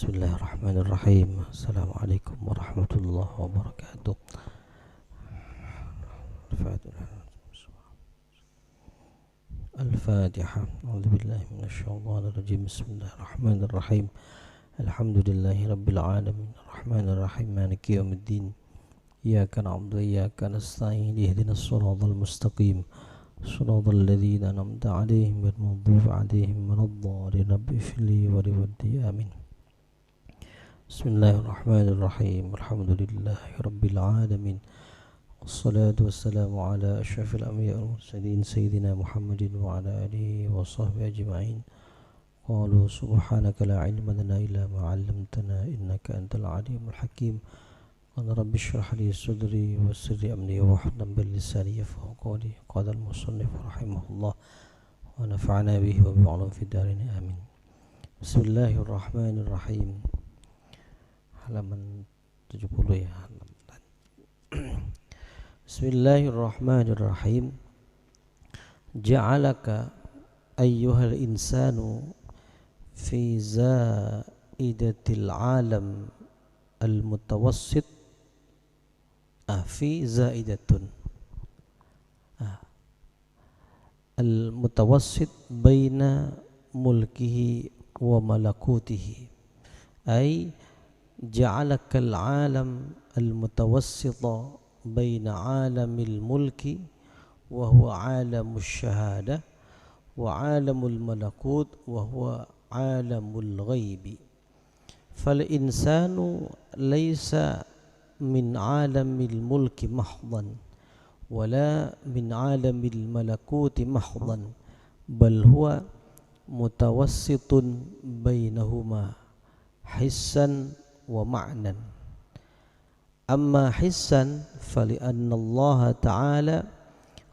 Bismillahirrahmanirrahim. Assalamualaikum warahmatullahi wabarakatuh. Al-Fatiha. A'udzubillahi minasyaitonirrajim. Bismillahirrahmanirrahim. Alhamdulillahi rabbil alamin. Arrahmanirrahim. Maliki yaumiddin. Iyyaka na'budu wa iyyaka nasta'in. Ihdinas siratal mustaqim. Shiratal ladzina an'amta 'alaihim ghairil maghdubi 'alaihim waladdallin. Rabbi ighfirli wa liwalidayya. Amin. Bismillahirrahmanirrahim. Alhamdulillahi rabbil alamin. Wassalatu wassalamu ala asyrafil anbiya'i wal mursalin sayyidina Muhammadin wa ala alihi wa sahbihi ajma'in. Qalu subhanaka la ilma lana illa ma 'allamtana innaka antal alimul hakim. Qala rabbi shrah li sadri wa yassir li amri wahlul 'uqdatam min lisani yafqahu qawli. Qala al-musannif rahimahullah wa nafa'ana bihi wa bi'ulum fid darin amin. Bismillahirrahmanirrahim. Halaman 70 ya. Bismillahirrahmanirrahim. Ja'alaka ayyuhal insanu fi zaidatil alam al-mutawassit. Fi zaidatun al-mutawassit baina mulkihi wa malakutihi. Ay ja'alaka al-alam al-mutawassita baina alamil mulki wa huwa alamul syahada wa alamul malakut wa huwa alamul ghaibi. Fal insanu laysa min alamil mulki mahdan wala min alamil malakuti mahdan bal huwa mutawassitun bainahuma hissan wa ma'nan. Amma hissan fali anna Allah ta'ala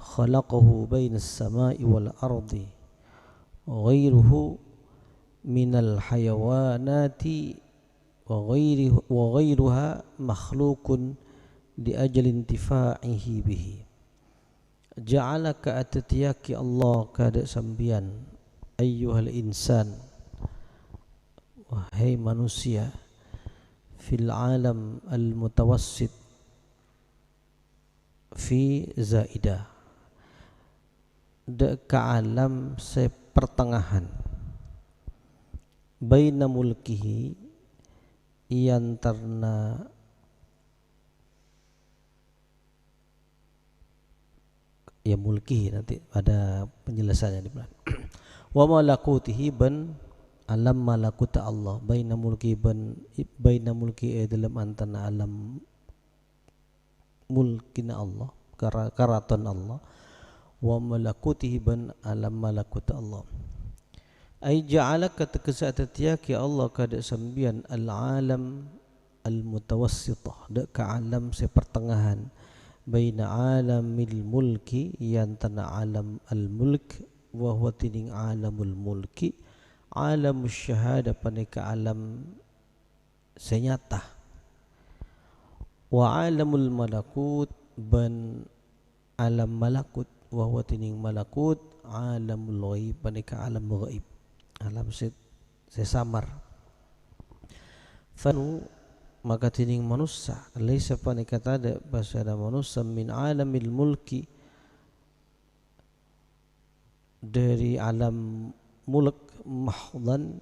khalaqahu bainas samai wal ardi ghairuhu minal hayawanati wa ghairuha makhlukun li ajli intifa'ihi bihi. Ja'alaka atatiyaki Allah kada sambian ayyuhal insan, wahai manusia, fil alam al-mutawassit fi zaidah, ke alam sepertengahan, baina mulkihi, iantarna ya mulkihi, nanti ada penjelasannya di belakang. Wa malakutihi, ban alam malakuta Allah, baina mulki dalam antara alam mulkina Allah, karaton Allah, wa malakutihi ban alam malakuta Allah. Ay ja'alaka takasatiyaki Allah kada sambian al-alam al-mutawassitah, dek alam sepertengahan, baina alamil mulki, yang tanah alam al-mulk, wa huwa tining alamul mulki, alamus syahada paneka alam senyata, wa alamul malakut ban alam malakut, wa huwa tining malakut alamul ghaib paneka alam ghaib, alam sesamar. Fanu maka tining manusia laisa paneka tada basada manusia min alamil mulki, dari alam mulk mahdan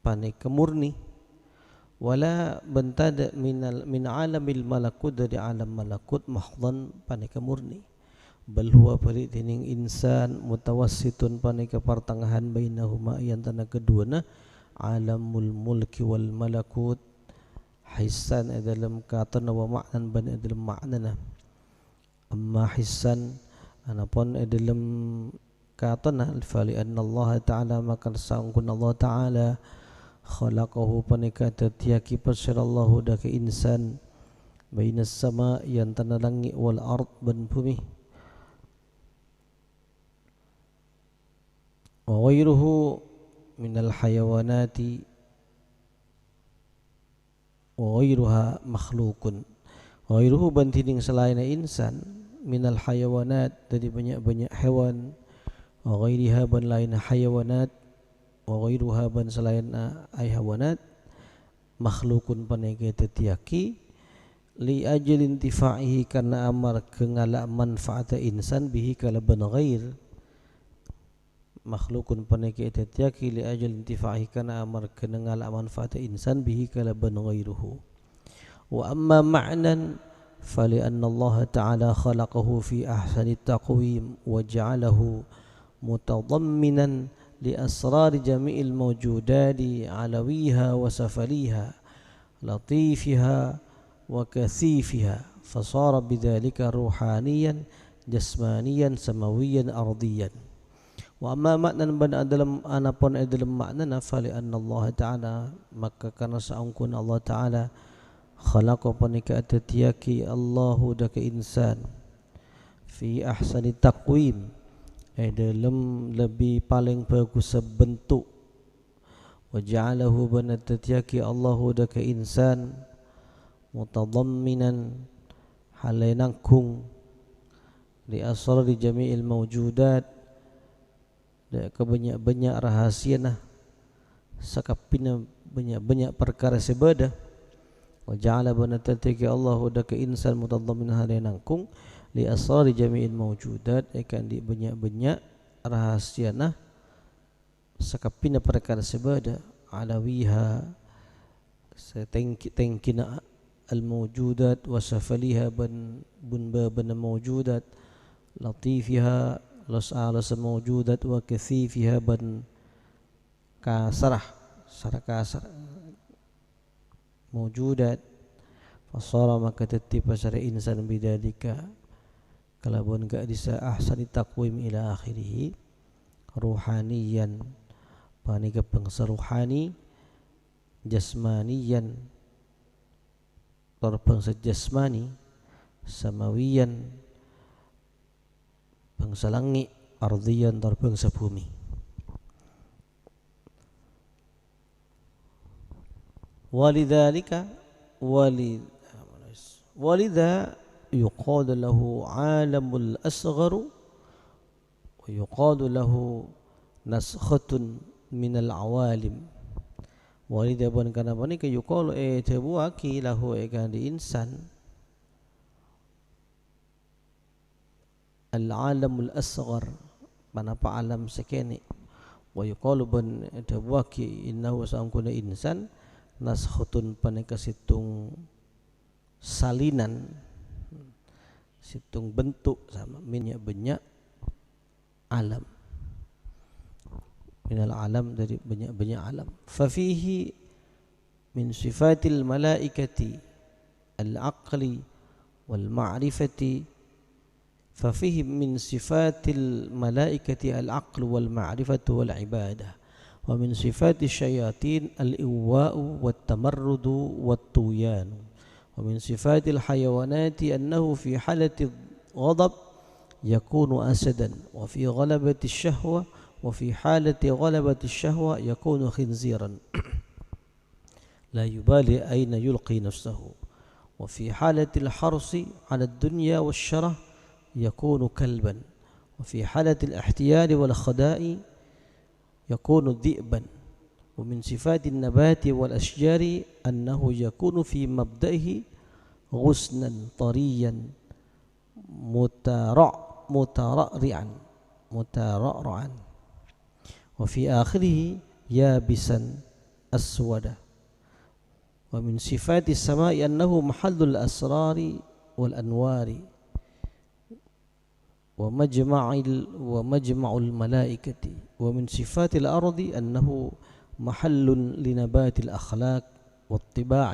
paneka murni, wala bentada min alamil malakut, dari alam malakut mahdan paneka murni, bal huwa pari tining insan mutawassitun paneka pertengahan bainahuma, yang tanah keduana alamul mulki wal malakut, hissan dalam katana wa ma'nan ban dalam maknana. Amma hissan anapun dalam katana fali anna Allah ta'ala maka sangkun Allah ta'ala khalaqahu paneka tatiaki pasirallahu daka insan bainas sama, yang tanah langit wal ard ban bumi, wa ghairuhu minal hayawanati wa ghairuha makhlukun, wa ghairuhu bantining selain insan, minal hayawanat, dari banyak-banyak hewan, wa ghairiha ban lain hayawanat, wa ghairuha ban selain ai hawanat makhlukun panege tetiaki li ajli intifaihi karena amar kengala manfaat insan bihi kalaban ghair makhlukun panege tetiaki li ajli intifaihi karena amar kengala manfaat insan bihi kalaban ghairuhu wa amma ma'nan فلأن الله تعالى خلقه في أحسن التقويم وجعله متضمنا لأسرار جميع الموجودات علويها وسفليها لطيفها وكثيفها فصار بذلك روحانيا جسمانيا سماويا أرضيا وأما معنى بن أدلم أنا pun أدلم معنى فلأن الله تعالى maka karena seangkun Allah Ta'ala khalaqa panika atatiaki Allahu daka insan fi ahsani taqwim dalam lebih paling bagus bentuk wa ja'alahu banatatiaki Allahu daka insan mutadamminan halainangkung di asrar di jami'il mawjudat da kebanyak-banyak rahasia nah sakapina banyak-banyak perkara sebadah wa ja'ala banatatiaki Allahu daka insan mutadamminan halainangkung li asrar jami'il mawjudat akan di banyak-banyak rahasia nah sakapina perkara sebada alawiha setengkina al mawjudat wa safaliha ban mawjudat latifiha las mawjudat wa kathifiha ban kasrah kasar mawjudat fasara maka tetip pasara insan bidalika kalabun gak bisa ahsani taqwim ila akhirih ruhaniyan panika bangsa ruhani jasmaniyan tor bangsa jasmani samawiyan bangsa langit ardiyan tor bangsa bumi walidzalika walidha يقال له عالم الأصغر ويقال له نسخة من العوالم ولذا بن kana panika yuqalu tabuaki lahu kan di insan al-alamul asghar manapa alam sekene wa yuqalu ban tabuaki innahu sangkuna insan naskhatun panika situng salinan situng bentuk sama banyak alam minal alam dari banyak alam fa fihi min sifatil malaikati al-aqli wal ma'rifati fa fihi min sifatil malaikati al-aql wal ma'rifatu wal ibadah wa min sifati syayatin al-iwa'u wat tamarrudu wat tuyanu ومن صفات الحيوانات أنه في حالة الغضب يكون أسدا وفي غلبة الشهوة وفي حالة غلبة الشهوة يكون خنزيرا لا يبالي أين يلقي نفسه وفي حالة الحرص على الدنيا والشره يكون كلبا وفي حالة الاحتيال والخداء يكون ذئبا ومن صفات النبات والأشجار أنه يكون في مبدئه غصنا طريا مترعرعا وفي آخره يابسا أسودا ومن صفات السماء أنه محل الأسرار والأنوار ومجمع الملائكة ومن صفات الأرض أنه محل لنبات الأخلاق والطباع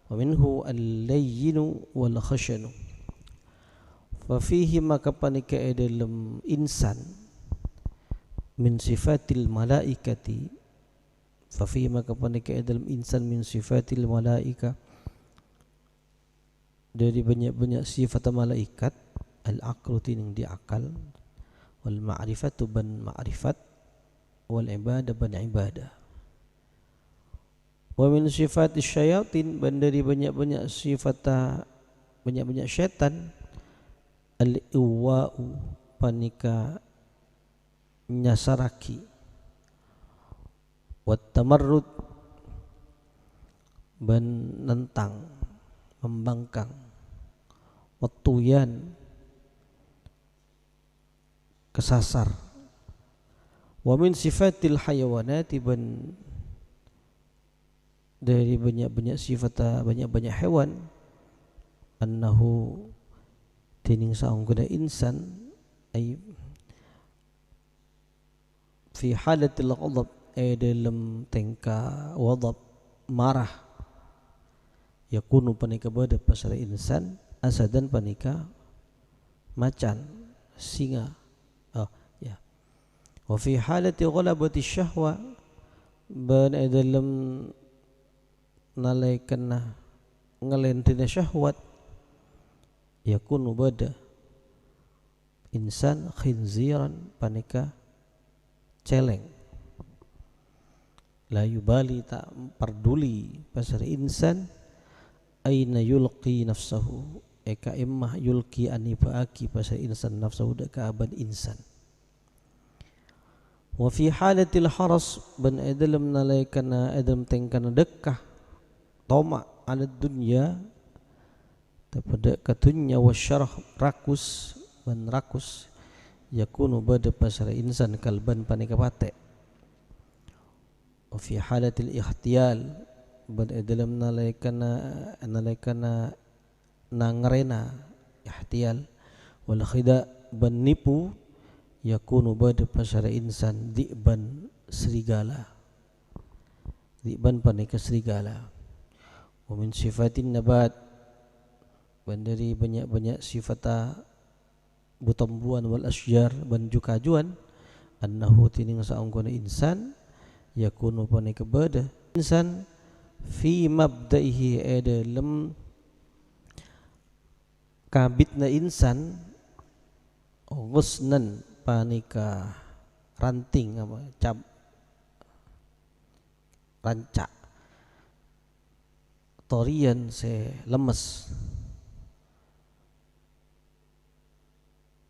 ومنه اللين والخشن ففيه ما كبانك dalam insan min sifatil malaikati ففيه ما كبانك dalam insan min sifatil malaika dari banyak-banyak sifat malaikat al-aqlu tining di akal wal ma'rifatu ban ma'rifat wal ibadah ban ibadah wa min sifat syayatin ban dari banyak-banyak sifat banyak-banyak syaitan al-iwa'u panika nyasaraki wat tamarrud menentang, membangkang, wat tuyan kesasar. Wa min sifatil hayawanati ban dari banyak-banyak sifat banyak-banyak hewan annahu tining saung guna insan ay fi halatil ghadab ay dalam tingkah ghadab marah yakunu panika bada pasara insan asadan panika macan singa ya wa fi halati ghalabati syahwa ban ay dalam nalaikana ngalentina syahwat yakunu bada insan khinziran panika celeng la yubali tak perduli pasar insan aina yulqi nafsahu eka immah yulqi anibaaki pasar insan nafsahu daka aban insan wa fi halatil haras ban adalam nalaikana adam tengkana dekkah toma ala dunya tapada katunya wasyarah rakus ban rakus yakunu bada pasara insan kalban panika pate wa fi halatil ikhtiyal ban dalam nalaikana nangrena ihtiyal wal khida ban nipu yakunu bada pasara insan diban serigala diban panika serigala. Wa min sifatin nabat ban dari banyak-banyak sifata butambuan wal asjar ban jukajuan annahu tining saungguna insan yakunu panika bada insan fi mabdaihi dalam kabitna insan ghusnan panika ranting apa cap rancak torian se lemes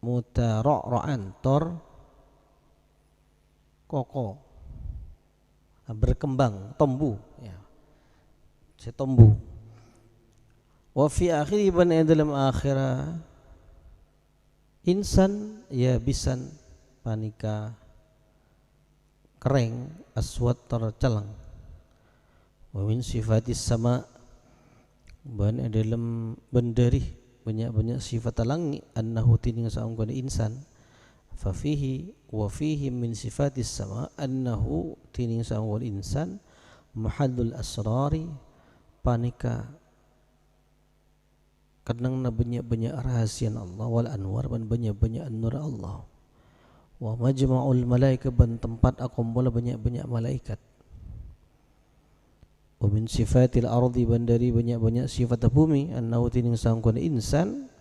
mutara'ra'an tor koko berkembang tombu ya se tombu wa fi akhiri ban dalam akhirah insan ya bisan panika kering aswad tercelang wa min sifatis sama ban dalam bendari banyak-banyak sifat langit annahu tining saungkana insan fa fihi wa fihi min sifatis sama annahu tining saungkana insan mahallul asrari panika kadang na banyak-banyak rahasia Allah wal anwar ban banyak-banyak nur Allah wa majma'ul malaika ban tempat akumula banyak-banyak malaikat wa min sifatil ardi ban dari banyak-banyak sifat bumi annahu tining sangkun insan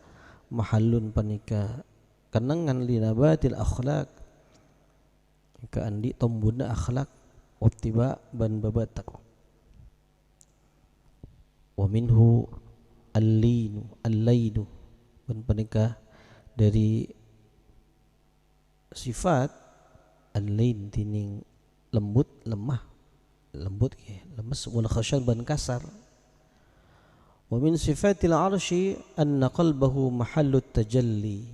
mahallun panika kenangan li nabatil akhlaq ka andi tombuna akhlak wattiba ban babatak wa minhu al-lainu ban panika dari sifat al-lain tining lembut lemah lembut lemes wal khasyan ban kasar wa min sifatil arsy anna qalbahu mahallut tajalli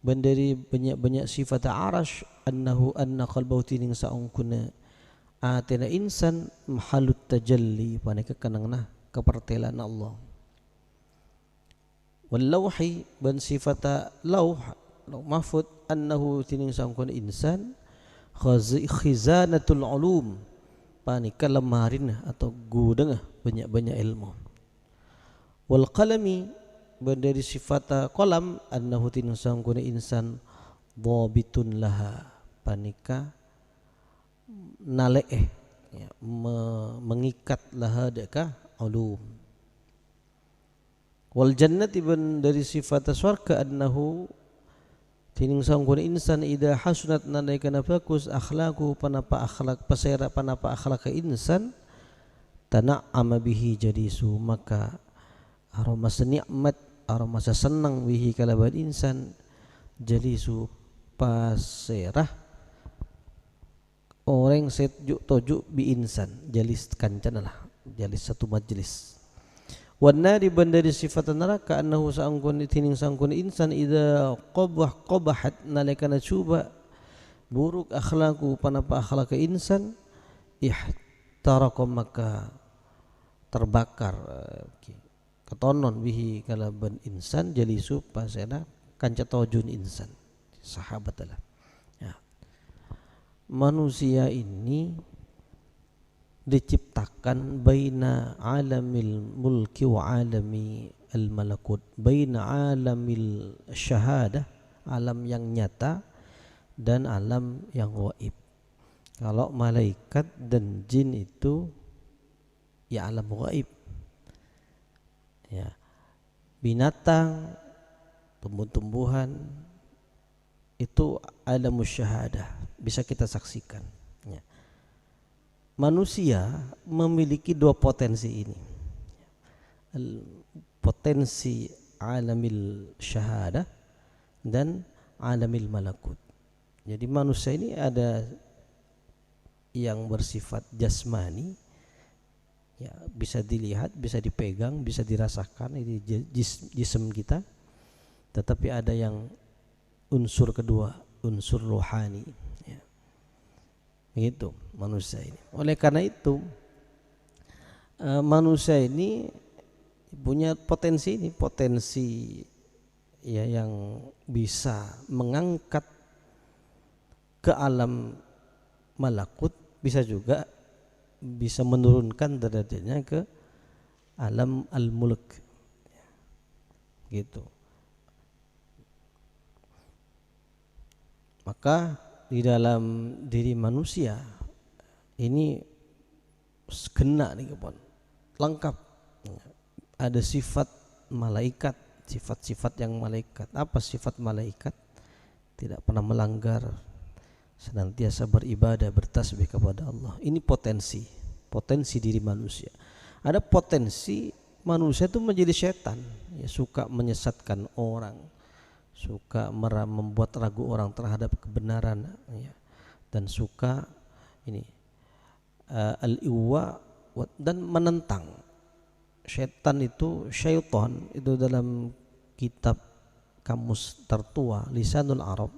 ban dari banyak-banyak sifat arsy anna qalbahu tining saungkuna atina insan mahallut tajalli panika kanangna kepertelan Allah wal lauhi ban sifat lauh mahfud annahu tining saungkuna insan khizanatul ulum panika lemarin atau gudang banyak-banyak ilmu wal qalami dari sifat qalam annahu tining saungkuna insan dhabitun laha panika naleh ya, mengikat laha deka ulum wal jannati dari sifat surga annahu tining saungkuna insan ida hasunat nalaikana bagus akhlaku panapa akhlak pasera panapa akhlak insan tana'ama bihi jadisu maka aroma nikmat aroma senang bihi kalaban insan jadisu pasera orang sejuk tojuk bi insan jalis kancan lah jalis satu majlis wan nari bandari sifat neraka annahu sa'angkun tining sangkun insan idza qabahat nalikana cuba buruk akhlaku panapa akhlak insan ihtaraka maka terbakar ketonon bihi kalaban insan jalisu pasena kanca tojun insan sahabat adalah ya. Manusia ini diciptakan baina alamil mulki wa alami al malakut, baina alamil syahadah, alam yang nyata dan alam yang gaib. Kalau malaikat dan jin itu ya alam gaib. Ya. Binatang, tumbuh-tumbuhan itu alam syahadah, bisa kita saksikan. Ya. Manusia memiliki dua potensi ini. Potensi alamil syahadah dan alamil malakut. Jadi manusia ini ada yang bersifat jasmani, ya, bisa dilihat, bisa dipegang, bisa dirasakan, ini jism kita. Tetapi ada yang unsur kedua, unsur rohani, ya. Begitu manusia ini. Oleh karena itu manusia ini punya potensi ini, potensi ya yang bisa mengangkat ke alam malakut, bisa juga bisa menurunkan derajatnya ke alam al-mulk, gitu. Maka di dalam diri manusia ini kena nih kawan, lengkap. Ada sifat malaikat, sifat-sifat yang malaikat. Apa sifat malaikat? Tidak pernah melanggar, senantiasa beribadah, bertasbih kepada Allah. Ini potensi diri manusia. Ada potensi manusia itu menjadi setan, ya, suka menyesatkan orang, suka membuat ragu orang terhadap kebenaran, ya, dan suka ini al-iwa dan menentang. Setan itu, syaitan itu dalam kitab kamus tertua Lisanul Arab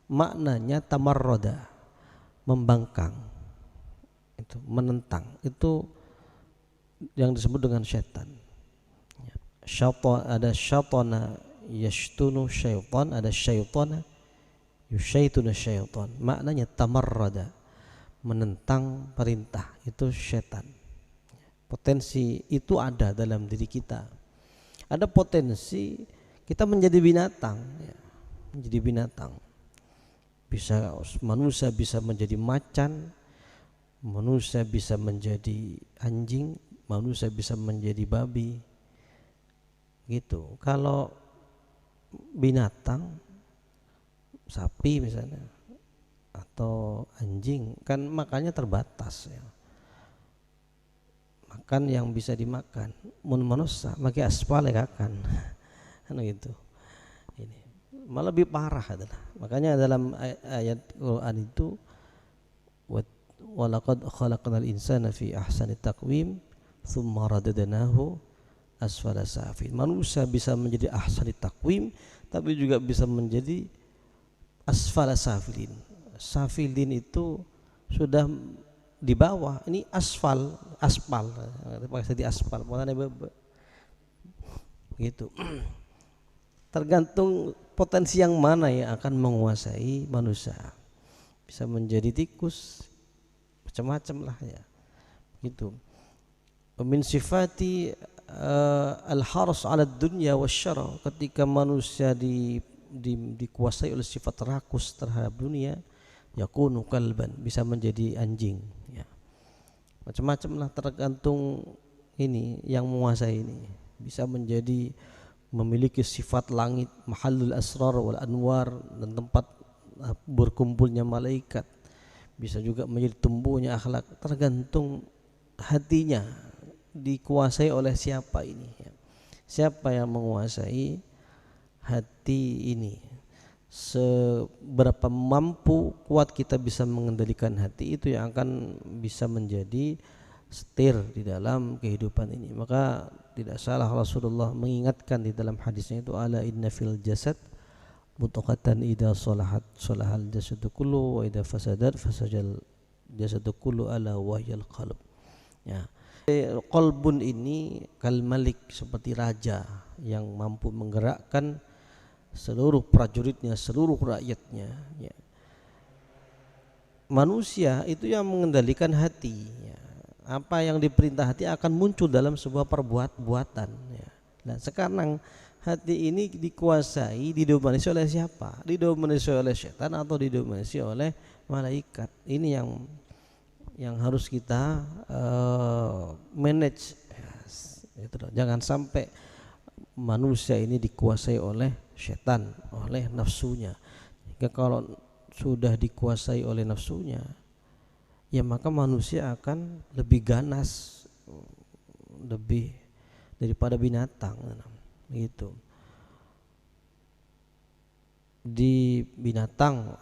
maknanya tamarroda, membangkang, itu menentang, itu yang disebut dengan syaitan. Syaitan, ada syaitana yashtunu syaitan, ada syaitana yushaituna syaitan. Maknanya tamarroda, menentang perintah, itu syaitan. Potensi itu ada dalam diri kita. Ada potensi kita menjadi binatang, ya, menjadi binatang. Bisa manusia bisa menjadi macan, manusia bisa menjadi anjing, manusia bisa menjadi babi, gitu. Kalau binatang, sapi misalnya, atau anjing, kan makannya terbatas, ya. Makan yang bisa dimakan. Mun manusia makai aspal ya kan, gitu. Ini malah lebih parah adalah. Makanya dalam ayat Quran itu walaqad khalaqnal insana fi ahsani taqwim tsumma radadnahu asfala safin. Manusia bisa menjadi ahsani taqwim, tapi juga bisa menjadi asfala safilin. Safilin itu sudah di bawah, ini aspal, pakai di aspal, gitu. Tergantung potensi yang mana yang akan menguasai manusia. Bisa menjadi tikus, macam-macam lah, ya, gitu. Min sifati al-haras 'ala dunya wasyara, ketika manusia dikuasai oleh sifat rakus terhadap dunia, yakunu kalban, bisa menjadi anjing, ya. Macam-macam lah, tergantung ini yang menguasai ini. Bisa menjadi memiliki sifat langit, mahallul asrar wal anwar, dan tempat berkumpulnya malaikat. Bisa juga menjadi tumbuhnya akhlak, tergantung hatinya dikuasai oleh siapa ini, ya. Siapa yang menguasai hati ini? seberapa mampu kuat kita bisa mengendalikan hati, itu yang akan bisa menjadi setir di dalam kehidupan ini. Maka tidak salah Rasulullah mengingatkan di dalam hadisnya itu, ala inna fil jasad mutaqatan idza salahat salahal jasadu kullu wa idza fasadat fasajal jasadu kullu ala wahyal qalb. Ya. Qalbun ini kal malik, seperti raja yang mampu menggerakkan seluruh prajuritnya, seluruh rakyatnya. Ya. Manusia itu yang mengendalikan hati. Ya. Apa yang diperintah hati akan muncul dalam sebuah perbuatan. Ya. Nah, sekarang hati ini dikuasai, didominasi oleh siapa? Didominasi oleh setan atau didominasi oleh malaikat? Ini yang harus kita manage. Yes. Jangan sampai manusia ini dikuasai oleh setan, oleh nafsunya. Jika kalau sudah dikuasai oleh nafsunya, ya maka manusia akan lebih ganas, lebih daripada binatang. Gitu. Di binatang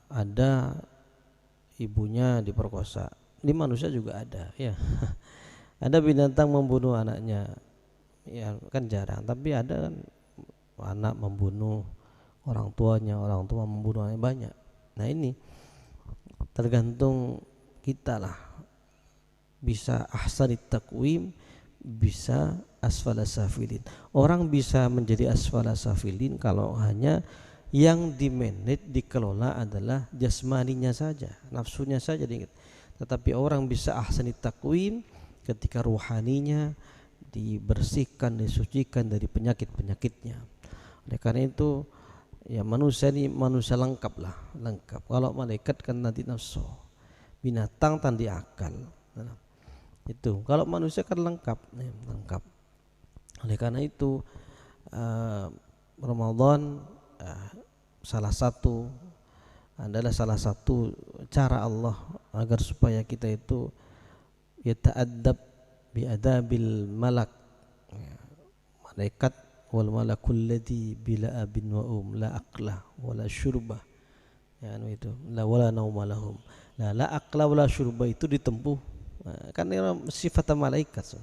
ada ibunya diperkosa, di manusia juga ada, ya. Ada binatang membunuh anaknya, ya kan jarang, tapi ada kan anak membunuh orang tuanya, orang tua membunuh anaknya, banyak. Nah ini tergantung kita lah, bisa ahsanit taqwim, bisa asfala safilin. Orang bisa menjadi asfala safilin kalau hanya yang dimanage, dikelola adalah jasmaninya saja, nafsunya saja diingat. Tetapi orang bisa ahsanit taqwim ketika ruhaninya dibersihkan, disucikan dari penyakit-penyakitnya. Oleh karena itu, ya manusia ini manusia lengkap lah, lengkap. Kalau malaikat kan nanti nafsu, binatang tandi akal. Nah, itu kalau manusia kan lengkap, lengkap. Oleh karena itu Ramadan salah satu cara Allah agar supaya kita itu yata'addab bi'adabil malak, malaikat, wal malakul ladzi bila abin wa la aqla wala syurba, ya itu la wala nauma lahum, la aqla wala syurba itu ditempuh kan sifat malaikat.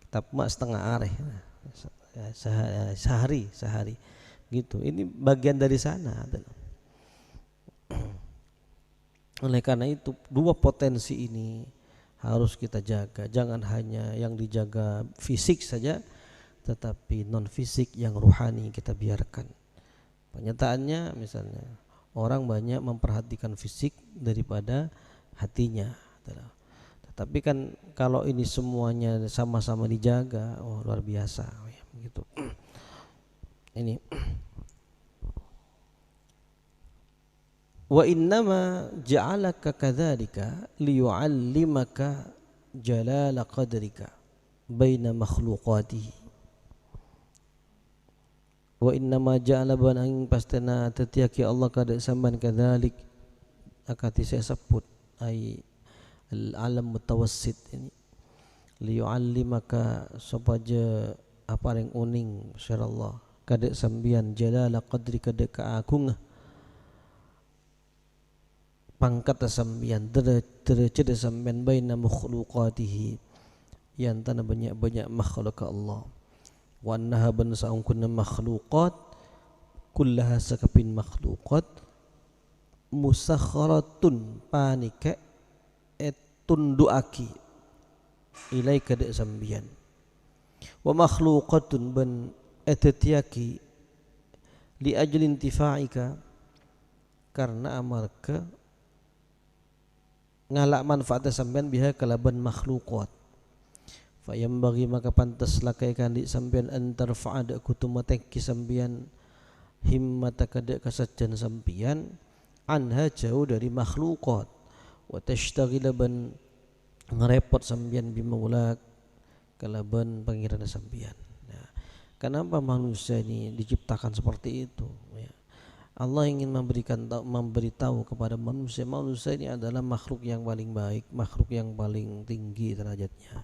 Kitab mak setengah areh sehari gitu. Ini bagian dari sana. Oleh karena itu dua potensi ini harus kita jaga. Jangan hanya yang dijaga fisik saja, tetapi non fisik yang ruhani kita biarkan. Penyataannya misalnya orang banyak memperhatikan fisik daripada hatinya. Tapi kan kalau ini semuanya sama-sama dijaga, oh luar biasa, begitu. Ini wa innama ja'alaka kadzalika liyu'allimaka jalala qadrika baina makhluqatihi. Wa innama ja'ala banang pastana tetiaki Allah kada samban kadzalik akati saya sebut ai al-alam mutawassit ini liyu'allimaka supaya apa yang uning syarallah kada sambian jalala qadri kada kaagung pangkat sambian derajat sambian baina makhluqatihi yang tanah banyak makhluk Allah wa annaha ban saungkunna makhluqat kullaha sakapin makhluqat musakharatun panika tunduaki ilai kada sambian wa makhluqatun ban etetiaki li ajli intifa'ika karena amarka ngalak manfaat sampean biha kalaban makhluqat fa yambagi maka pantas lakai kandi sampean antar fa'ada kutumateki sampean himmataka dak kasajjan sampean anha jauh dari makhluqat wa tashtagila ban ngerepot sampean bimaulak kalaban pangeran sampean. Nah, kenapa manusia ini diciptakan seperti itu? Ya. Allah ingin memberitahu kepada manusia ini adalah makhluk yang paling baik, makhluk yang paling tinggi derajatnya.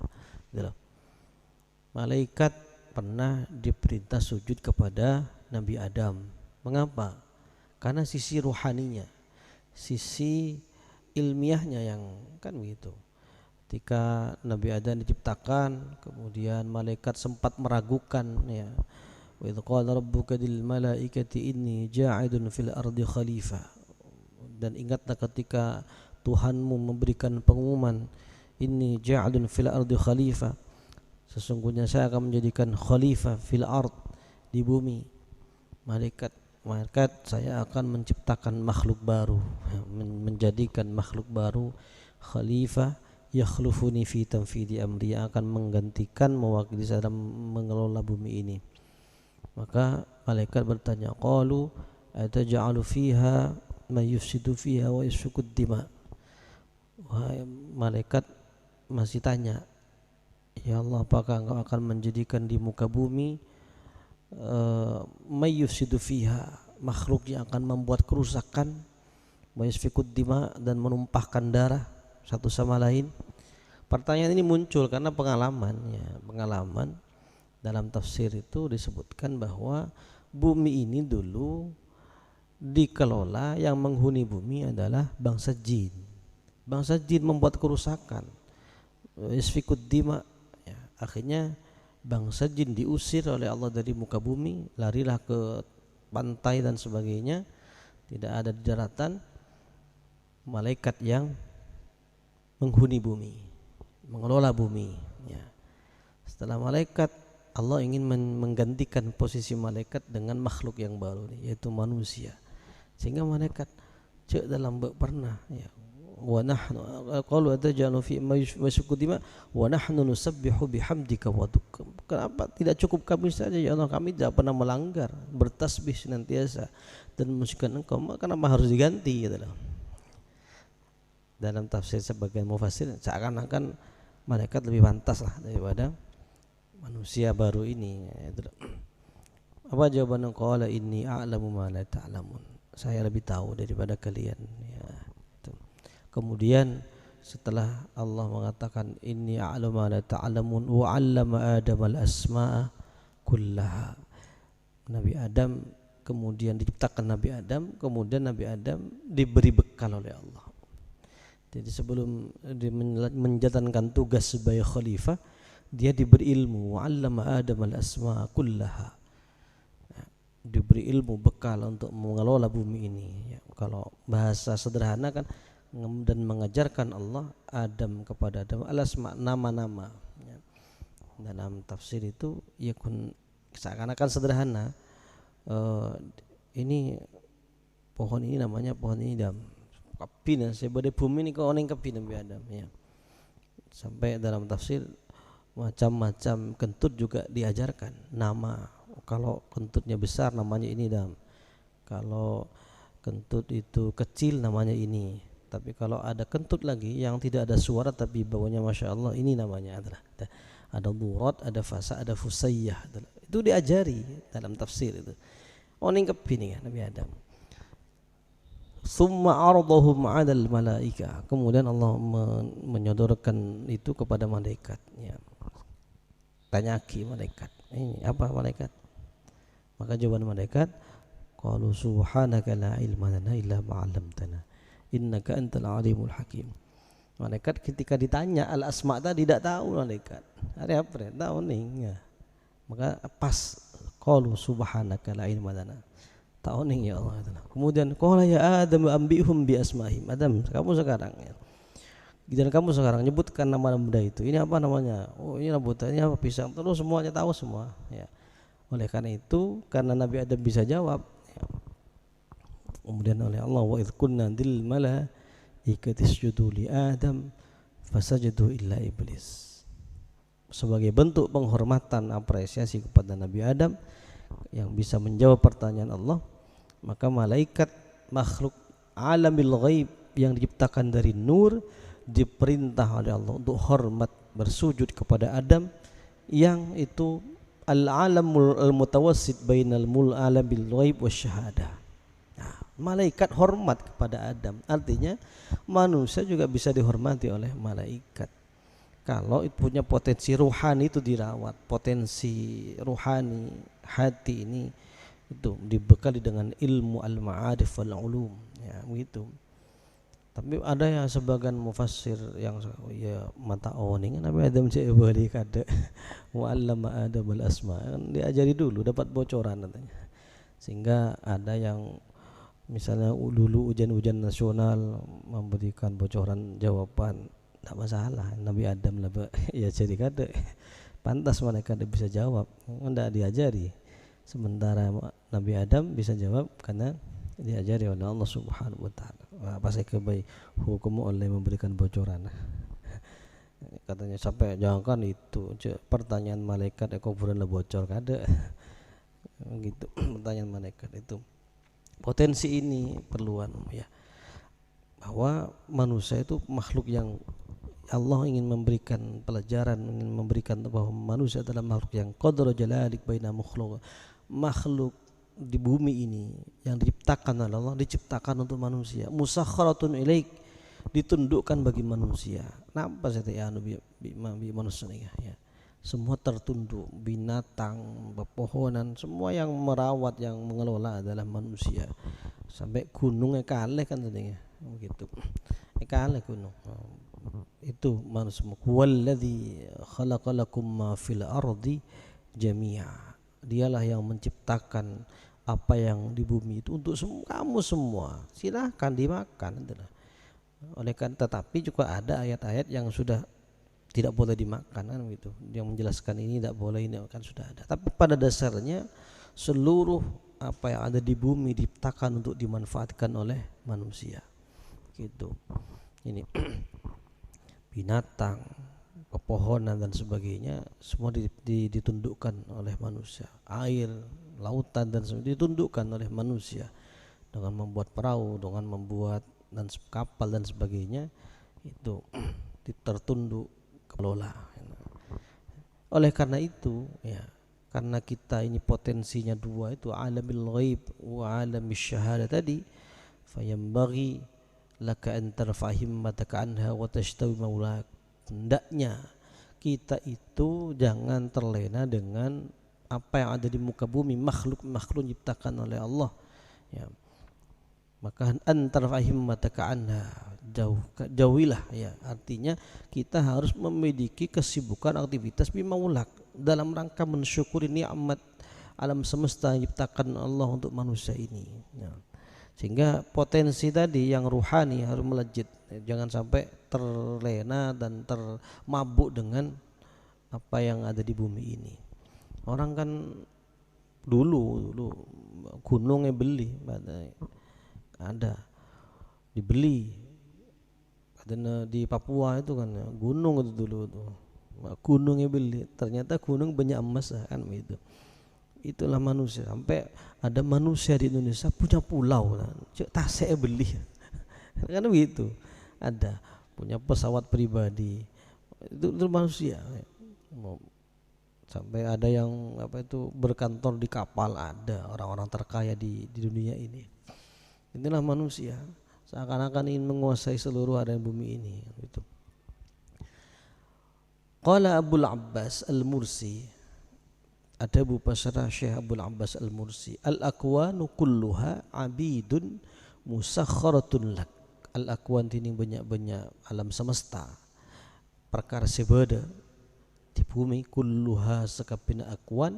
Malaikat pernah diperintah sujud kepada Nabi Adam. Mengapa? karena sisi ruhaninya, sisi ilmiahnya yang kan begitu. Ketika Nabi Adam diciptakan, kemudian malaikat sempat meragukan ya. Wa idz qala rabbuka lil malaikati inni ja'idun fil ardi khalifah. Dan ingatlah ketika Tuhanmu memberikan pengumuman, inni ja'idun fil ardi khalifah. Sesungguhnya saya akan menjadikan khalifah fil ard, di bumi. Malaikat saya akan menciptakan makhluk baru, menjadikan makhluk baru khalifah yakhlufuni fi tanfidi amri, yang akan menggantikan mewakili saya dalam mengelola bumi ini. Maka malaikat bertanya, qalu ataj'alu fiha may yufsidu fiha wa yasfikud dima. Wahai malaikat masih tanya, ya Allah, apakah engkau akan menjadikan di muka bumi may yufsidu fiha, makhluk yang akan membuat kerusakan, wa yasfikud dima, dan menumpahkan darah satu sama lain. Pertanyaan ini muncul karena pengalaman dalam tafsir itu disebutkan bahwa bumi ini dulu dikelola, yang menghuni bumi adalah bangsa jin. Bangsa jin membuat kerusakan, isfikud dima ya. Akhirnya bangsa jin diusir oleh Allah dari muka bumi, larilah ke pantai dan sebagainya, tidak ada di daratan. Malaikat yang menghuni bumi, mengelola bumi ya. Setelah malaikat, Allah ingin menggantikan posisi malaikat dengan makhluk yang baru, yaitu manusia. Sehingga malaikat cek dalam pernah ya, wa nahnu qalu atajalu fi ma yashku dima wa nahnu nusabbihu bihamdika wa duk. Kenapa tidak cukup kami saja ya Allah, kami tidak pernah melanggar, bertasbih senantiasa dan memujikan Engkau, kenapa harus diganti gitu loh. Dalam tafsir sebagian mufassir seakan-akan malaikat lebih pantas lah daripada manusia baru ini gitu. Apa jawaban qala inni a'lamu ma la ta'lamun, saya lebih tahu daripada kalian ya. Kemudian setelah Allah mengatakan inni a'lamu ma la ta'lamun wa 'allama Adam al-asma'a kullaha, Nabi Adam kemudian diciptakan Nabi Adam, kemudian Nabi Adam diberi bekal oleh Allah. Jadi sebelum dia menjalankan tugas sebagai khalifah, dia diberi ilmu, wa 'allama Adam al-asma'a kullaha, diberi ilmu bekal untuk mengelola bumi ini ya. Kalau bahasa sederhana kan, dan mengajarkan Allah Adam kepada Adam al-asma, nama-nama ya. Dalam tafsir itu ya seakan-akan sederhana, ini pohon ini namanya pohon ini Adam kapina, sebade bumi ini kau oning kapina Nabi Adam ya. Sampai dalam tafsir macam-macam kentut juga diajarkan nama. Kalau kentutnya besar namanya ini Adam, kalau kentut itu kecil namanya ini. Tapi kalau ada kentut lagi yang tidak ada suara tapi baunya masya Allah, ini namanya adalah ada durat, ada fasa, ada fusayyah. Itu diajari dalam tafsir itu. Oning kepini Nabi Adam. Summa ardahum 'alal malaika, kemudian Allah menyodorkan itu kepada malaikat ya. Tanyaki malaikat, ini apa malaikat? Maka jawaban malaikat, qalu subhanaka la ilma lana illa ma 'allamtana innaka antal alimul hakim. Malaikat ketika ditanya al-asma tadi tidak tahu malaikat. Ada apa? Tahu nih ya. Maka pas qalu subhanaka la ilma lana, tahu nih ya Allah. Kemudian qala ya Adam ambihum bi asmahim. Adam, kamu sekarang ya. Dan kamu sekarang nyebutkan nama benda itu. Ini apa namanya? Oh, ini rambutan, ini apa pisang. Terus semuanya tahu semua ya. Oleh karena itu, karena Nabi Adam bisa jawab ya. Kemudian oleh Allah, wa idz kunna dil malaikati isjudu li Adam fasajadu illa iblis. Sebagai bentuk penghormatan, apresiasi kepada Nabi Adam yang bisa menjawab pertanyaan Allah, maka malaikat makhluk alamil ghaib yang diciptakan dari nur diperintah oleh Allah untuk hormat bersujud kepada Adam, yang itu al-alamul al-mutawassit bainal alamil ghaib wasyahadah. Nah, malaikat hormat kepada Adam, artinya manusia juga bisa dihormati oleh malaikat. Kalau punya potensi ruhani itu dirawat, potensi ruhani hati ini itu dibekali dengan ilmu al-ma'arif wal ulum, ya begitu. Tapi ada yang sebagian mufassir yang ya mata oning Nabi Adam cek bali kada muallama Adam al asma, kan diajari dulu dapat bocoran katanya. Sehingga ada yang misalnya dulu ujian-ujian nasional memberikan bocoran jawaban, tidak masalah Nabi Adam lah ya jadi kada pantas mereka bisa jawab, tidak diajari. Sementara Nabi Adam bisa jawab karena diajari oleh Allah Subhanahu wa taala. Apa saya kebaik hukum oleh memberikan bocoran. Katanya sampai jangankan itu pertanyaan malaikat kuburan lah bocor kada. Gitu pertanyaan malaikat itu. Potensi ini perluan ya. Bahwa manusia itu makhluk yang Allah ingin memberikan pelajaran, ingin memberikan bahwa manusia adalah makhluk yang qadra jalalik baina makhluk di bumi ini yang diciptakan oleh Allah, diciptakan untuk manusia, musakharatun ilaik, ditundukkan bagi manusia. Nampak saya manusia ini ya. Semua tertunduk, binatang, pepohonan, semua yang merawat, yang mengelola adalah manusia. Sampai gunungnya kaleh kan tadinya, begitu. Kaleh gunung. Itu manusia. Walladzi khalaqalakum ma fil ardi jami'a. Dialah yang menciptakan apa yang di bumi itu untuk kamu semua, silahkan dimakan. Oleh kan, tetapi juga ada ayat-ayat yang sudah tidak boleh dimakan kan gitu, yang menjelaskan ini tidak boleh, ini kan sudah ada. Tapi pada dasarnya seluruh apa yang ada di bumi diciptakan untuk dimanfaatkan oleh manusia gitu. Ini binatang, pepohonan dan sebagainya semua ditundukkan oleh manusia. Air, lautan dan sebagainya ditundukkan oleh manusia dengan membuat perahu, dengan membuat dan kapal dan sebagainya, itu tertunduk kelola. Oleh karena itu ya, karena kita ini potensinya dua itu, alamil ghaib wa alamis syahada tadi, fayambaghi laka an tarfa'him mataka anha wa tashtawi maulak. Hendaknya kita itu jangan terlena dengan apa yang ada di muka bumi, makhluk diciptakan oleh Allah ya. Maka antar fahim mataka anha, jauhilah ya. Artinya kita harus memiliki kesibukan aktivitas bimaulak dalam rangka mensyukuri nikmat alam semesta yang diciptakan Allah untuk manusia ini ya. Sehingga potensi tadi yang ruhani harus melejit, jangan sampai terlena dan termabuk dengan apa yang ada di bumi ini. Orang kan dulu gunungnya beli, ada dibeli, ada di Papua itu kan gunung itu dulu tuh, gunungnya beli, ternyata gunung banyak emas kan gitu. Itulah manusia, sampai ada manusia di Indonesia punya pulau kan, tasnya beli kan begitu. Ada punya pesawat pribadi, itu manusia. Sampai ada yang apa itu berkantor di kapal, ada orang-orang terkaya di dunia ini. Inilah manusia, seakan-akan ingin menguasai seluruh area bumi ini gitu. Qala Abul Abbas Al-Mursi, ada Abu Basrah Syekh Abul Abbas Al-Mursi, al-akwanu kulluha abidun musakharatun lak. Al-akwan ini banyak-banyak alam semesta, perkara sebeda di bumi, kulluha sekapina akwan,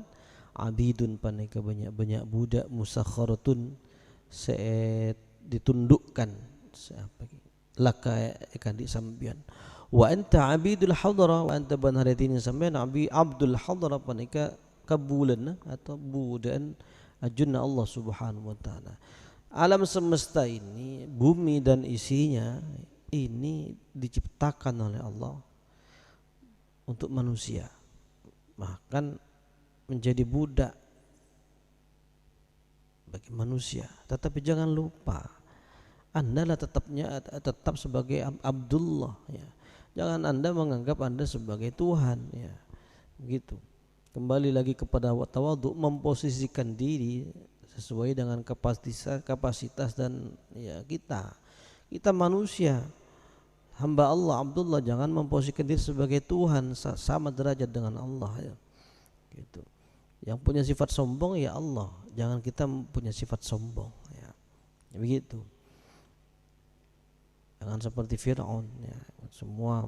abidun paneka banyak-banyak budak, musakharatun ditundukkan laka ikan di sambian. Wa anta abidul hadra, wa anta banharatini sambian abdul hadra paneka kabulan atau budan ajunna Allah Subhanahu wa taala. Alam semesta ini, bumi dan isinya ini diciptakan oleh Allah untuk manusia, bahkan menjadi budak bagi manusia. Tetapi jangan lupa, Anda tetap sebagai Abdullah ya. Jangan Anda menganggap Anda sebagai Tuhan ya. Begitu. Kembali lagi kepada tawadhu, memposisikan diri sesuai dengan kapasitas dan ya kita manusia, hamba Allah, Abdullah. Jangan memposisikan diri sebagai Tuhan, sama derajat dengan Allah ya. Gitu. Yang punya sifat sombong ya Allah, Jangan kita punya sifat sombong ya. Begitu. Jangan seperti Fir'aun ya. Semua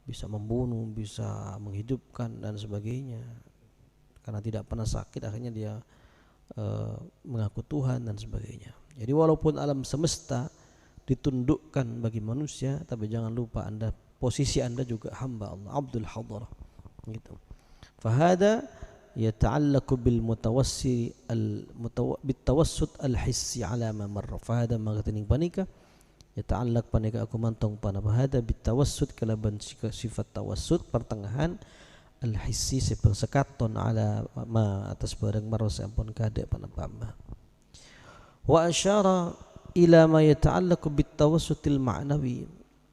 bisa membunuh, bisa menghidupkan dan sebagainya. Karena tidak pernah sakit akhirnya dia mengaku Tuhan dan sebagainya. Jadi walaupun alam semesta ditundukkan bagi manusia, tapi jangan lupa posisi anda juga hamba Allah, Abdul Hadarah gitu. Fahada yata'allaqu bil mutawassi bitawassut al hissi ala ma marra. Fahada magatining panika yata'allaq panika aku mantong pana fahada bitawassut kalaban sifat tawassut pertengahan al hissi sekaton ala ma atas barang marra sampun kada panapama. Wa asyara ila ma yata'allaqu bitawassutil ma'nawi.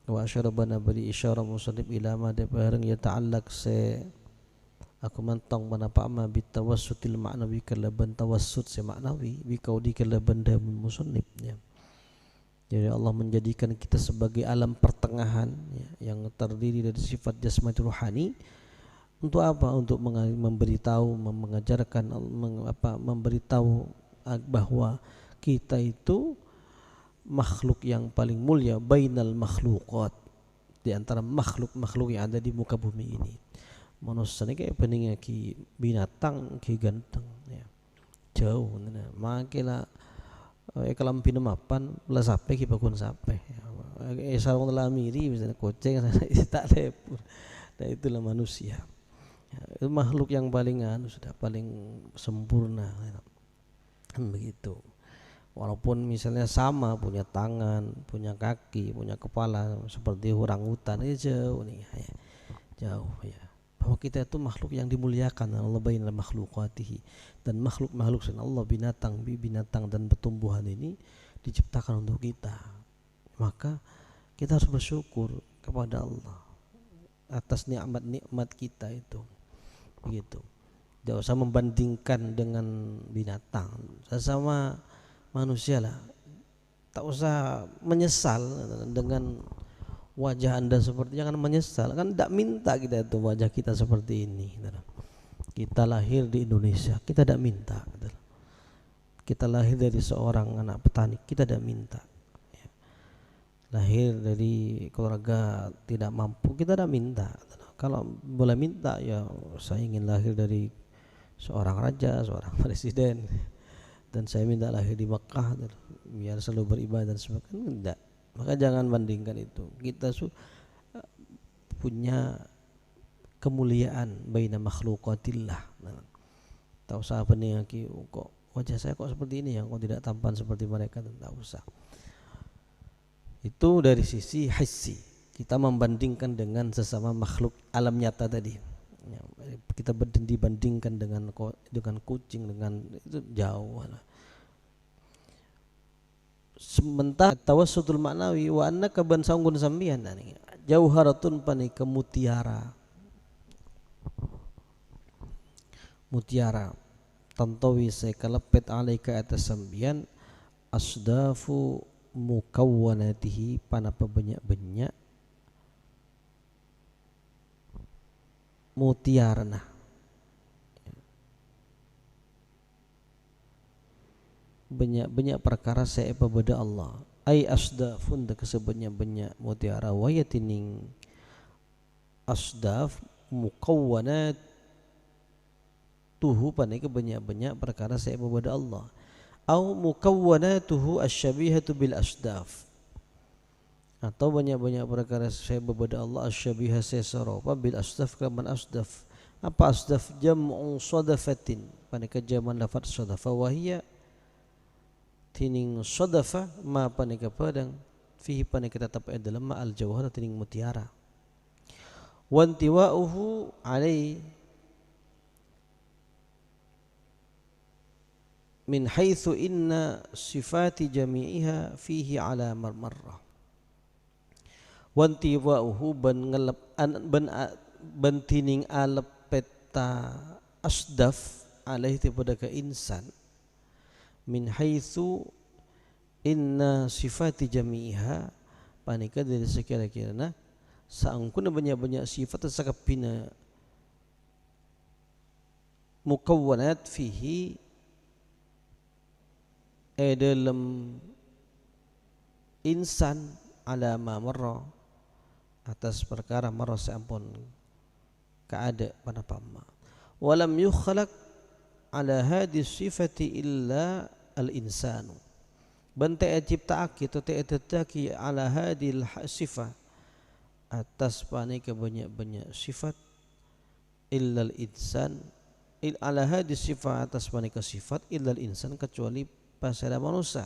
Wa asyara bana bari isyara musannif ila ma de barang yata'allaq se aku mantong panapama bitawassutil ma'nawi kalaban tawassut se ma'nawi bi kaudi kalaban da musannifnya. Jadi Allah menjadikan kita sebagai alam pertengahan ya, yang terdiri dari sifat jasmani rohani. Untuk apa? Untuk memberitahu, mengajarkan, memberitahu bahwa kita itu makhluk yang paling mulia bainal makhluqat, di antara makhluk-makhluk yang ada di muka bumi ini. Manusia ini kayak peningnya ki binatang ki ganteng ya. Jauh nah, makanya kalau pinamapan lah sampai ki bakun sampai. Sarung lamiri misalnya kucing tak lepur. Nah itulah manusia. Itu makhluk yang paling sudah paling sempurna begitu. Walaupun misalnya sama punya tangan, punya kaki, punya kepala seperti orangutan, jauh nih ya. Jauh ya. Bahwa kita itu makhluk yang dimuliakan Allah bainal makhluqatihi, dan makhluk-makhluk selain Allah, binatang dan pertumbuhan ini diciptakan untuk kita. Maka kita harus bersyukur kepada Allah atas nikmat-nikmat kita itu. Begitu. Tidak usah membandingkan dengan binatang, sesama manusia lah. Tak usah menyesal dengan wajah anda seperti, jangan menyesal, kan tidak minta kita itu wajah kita seperti ini. Kita lahir di Indonesia, kita tidak minta. Kita lahir dari seorang anak petani, kita tidak minta. Lahir dari keluarga tidak mampu, kita tidak minta. Kalau boleh minta ya saya ingin lahir dari seorang raja, seorang presiden, dan saya minta lahir di Mekah biar selalu beribadah dan sebagainya. Enggak. Maka jangan bandingkan itu. Kita punya kemuliaan baina makhluqatillah. Tak usah apa nih kok wajah saya kok seperti ini ya, kok tidak tampan seperti mereka, tak usah. Itu dari sisi hissi. Kita membandingkan dengan sesama makhluk alam nyata tadi. Ya, kita dibandingkan dengan kucing, dengan itu jauh. Sementara tawassutul ma'nawi wa annaka ban sanggun sambian jauharatun panika mutiara tantawi saya kalepet alaika atas sambian asdafu mukawwanatihi panapa banyak-banyak mutiarana. Banyak-banyak perkara saya kepada Allah. Ai asdafun da kesebanyak-banyak mutiara wayatining asdaf mukawwanat tuhu panika banyak-banyak perkara saya kepada Allah. Au mukawwanatuhu asyabihatu bil asdaf. Atau banyak-banyak perkara saya kepada Allah asyabihah sesaropa bil asdaf kaman asdaf. Apa asdaf? Jam'u sadafatin. Panika jaman lafaz sadafa wa hiya tining sadafa ma panika padang fihi panika tetap dalam ma al jawhar tining mutiara. Wantiwa'uhu alai min haitsu inna sifati jami'iha fihi ala marmarrah. Wanti wa'uhu ban tining alepeta asdaf alaihi pada ke insan min haitsu inna sifati jami'iha panika dari sekira-kirana saangkuna banyak-banyak sifat sakapina mukawwanat fihi dalam insan ala ma marra atas perkara marra sampun kaada pada pama walam yukhlaq ala hadis sifati illa al insanu bante ciptaaki tu tetaki ala hadil sifat atas panika banyak-banyak sifat illa al insan ala hadis sifat atas panika sifat illa al insan kecuali pada manusia.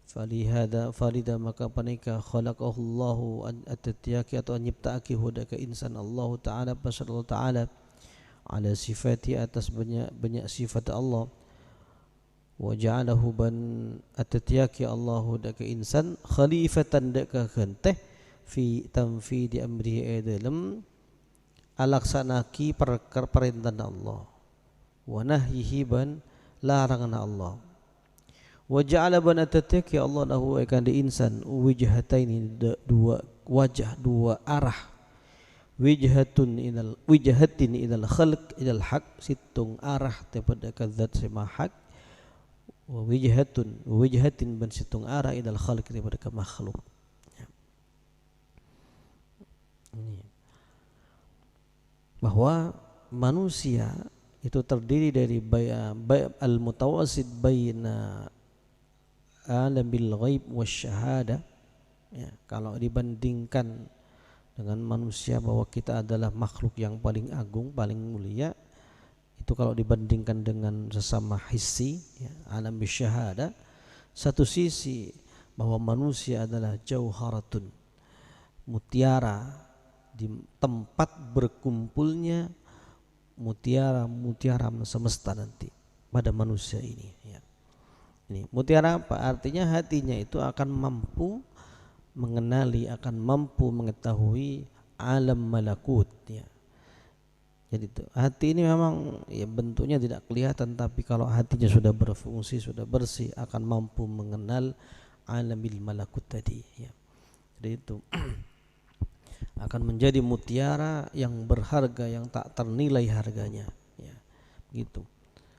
Falida maka panika khalaqahu Allahu at-tiyaki atau nyiptaaki hudaka insan Allah Ta'ala pasal Allah Ta'ala ala sifati atas banyak sifat Allah wa ja'alahu ban at-tiyaki Allah hudaka insan khalifatan daka khanteh fi tanfidi amrihi dalam alaksanaki perintah Allah wa nahyihi ban larangan Allah wa ja'ala ban at-tiyaki Allah lahu akan di insan wijhataini dua wajah dua arah wijhatin ilal khalq ilal haq situng arah kepada zat sema hak wa wijhatin ban situng arah ilal khalq kepada makhluk ini bahwa manusia itu terdiri dari al-mutawassit baina alamil ghaib wasyahada ya, kalau dibandingkan dengan manusia bahwa kita adalah makhluk yang paling agung, paling mulia itu kalau dibandingkan dengan sesama hissi ya, alam bisyahada satu sisi bahwa manusia adalah jauharatun mutiara di tempat berkumpulnya mutiara semesta nanti pada manusia ini ya. Ini mutiara apa? Artinya hatinya itu akan mampu mengenali, akan mampu mengetahui alam malakut ya. Jadi itu hati ini memang ya bentuknya tidak kelihatan, tapi kalau hatinya sudah berfungsi, sudah bersih, akan mampu mengenal alamil malakut tadi ya. Jadi itu akan menjadi mutiara yang berharga, yang tak ternilai harganya ya. Gitu.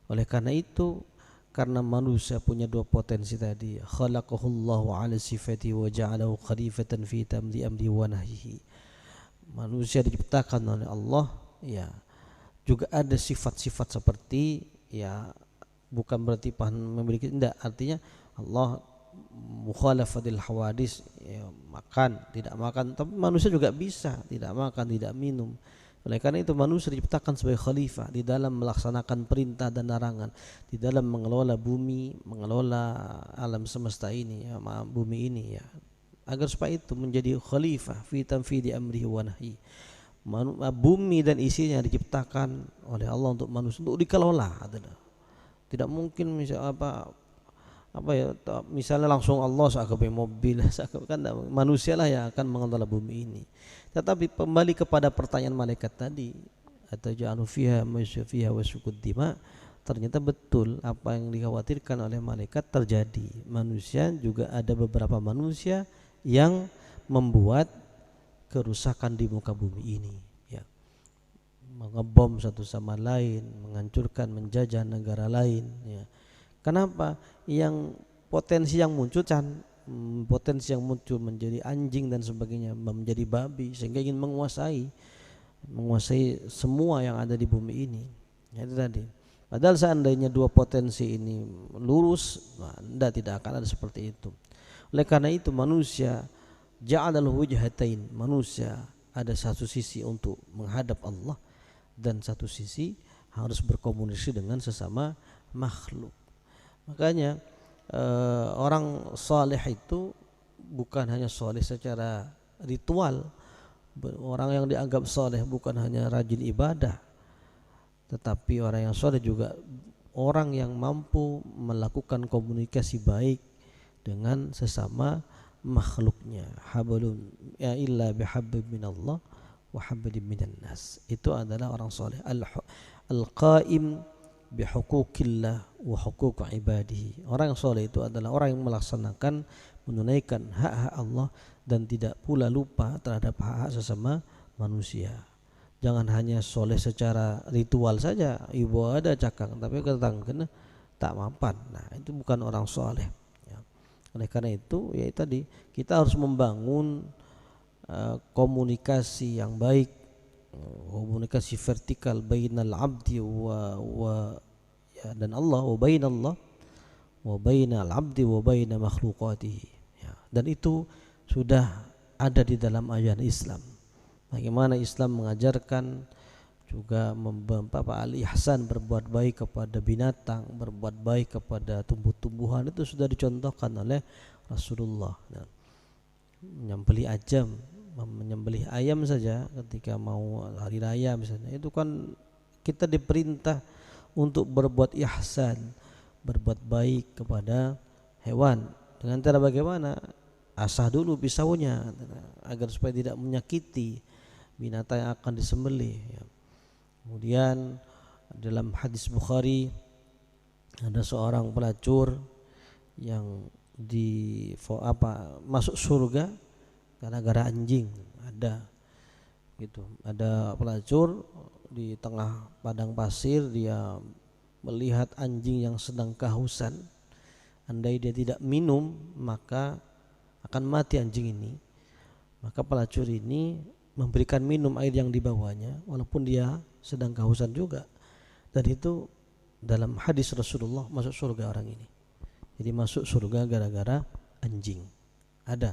Oleh karena itu, karena manusia punya dua potensi tadi, khalaqahullahu ala sifati wa ja'alahu khalifatan fi tamdi amri wa nahyihi. Manusia diciptakan oleh Allah ya. Juga ada sifat-sifat seperti ya, bukan berarti memiliki, tidak, artinya Allah mukhalafatil hawadis ya, makan tidak makan, tapi manusia juga bisa tidak makan tidak minum. Oleh karena itu manusia diciptakan sebagai khalifah di dalam melaksanakan perintah dan larangan, di dalam mengelola bumi, mengelola alam semesta ini ya, bumi ini ya, agar supaya itu menjadi khalifah fi tanfidi amrihi wa nahyi. Bumi dan isinya diciptakan oleh Allah untuk manusia, untuk dikelola. Tidak mungkin misalnya langsung Allah seakan mobil, kan manusia lah yang akan mengelola bumi ini. Tetapi kembali kepada pertanyaan malaikat tadi, atau ja'alu fiha masyufiha wa sukuddima, ternyata betul apa yang dikhawatirkan oleh malaikat terjadi. Manusia juga ada beberapa manusia yang membuat kerusakan di muka bumi ini ya. Mengebom satu sama lain, menghancurkan, menjajah negara lain ya. Kenapa? Yang potensi yang muncul menjadi anjing dan sebagainya, menjadi babi, sehingga ingin menguasai semua yang ada di bumi ini. Itu tadi. Padahal seandainya dua potensi ini lurus, tidak akan ada seperti itu. Oleh karena itu manusia ja'alal wujhatain, manusia ada satu sisi untuk menghadap Allah dan satu sisi harus berkomunikasi dengan sesama makhluk. Makanya orang saleh itu bukan hanya saleh secara ritual. Orang yang dianggap saleh bukan hanya rajin ibadah, tetapi orang yang saleh juga orang yang mampu melakukan komunikasi baik dengan sesama makhluknya. Hablum ya illa bihabbin minallah wa hablin minan nas. Itu adalah orang saleh. Al-qaim bihuquqillah wa huquq ibadihi. Orang yang soleh itu adalah orang yang melaksanakan, menunaikan hak-hak Allah dan tidak pula lupa terhadap hak-hak sesama manusia. Jangan hanya soleh secara ritual saja, ibu ada cakang tapi ketangkena tak mampan. Nah, itu bukan orang soleh. Ya. Oleh karena itu, ya tadi kita harus membangun komunikasi yang baik, komunikasi vertikal bainal abdi wa ya, dan Allah, wa bainallah wa bainal abdi wa baina makhluqatihi. Ya. Dan itu sudah ada di dalam ajaran Islam. Bagaimana Islam mengajarkan juga al-ihsan, berbuat baik kepada binatang, berbuat baik kepada tumbuh-tumbuhan, itu sudah dicontohkan oleh Rasulullah. Nah, menyembelih ayam saja ketika mau hari raya misalnya, itu kan kita diperintah untuk berbuat ihsan, berbuat baik kepada hewan. Dengan cara bagaimana? Asah dulu pisaunya agar supaya tidak menyakiti binatang yang akan disembelih. Kemudian dalam hadis Bukhari ada seorang pelacur yang masuk surga gara-gara anjing. Ada pelacur di tengah padang pasir, dia melihat anjing yang sedang kehausan. Andai dia tidak minum maka akan mati anjing ini. Maka pelacur ini memberikan minum air yang dibawanya walaupun dia sedang kehausan juga. Dan itu dalam hadis Rasulullah, masuk surga orang ini. Jadi masuk surga gara-gara anjing. Ada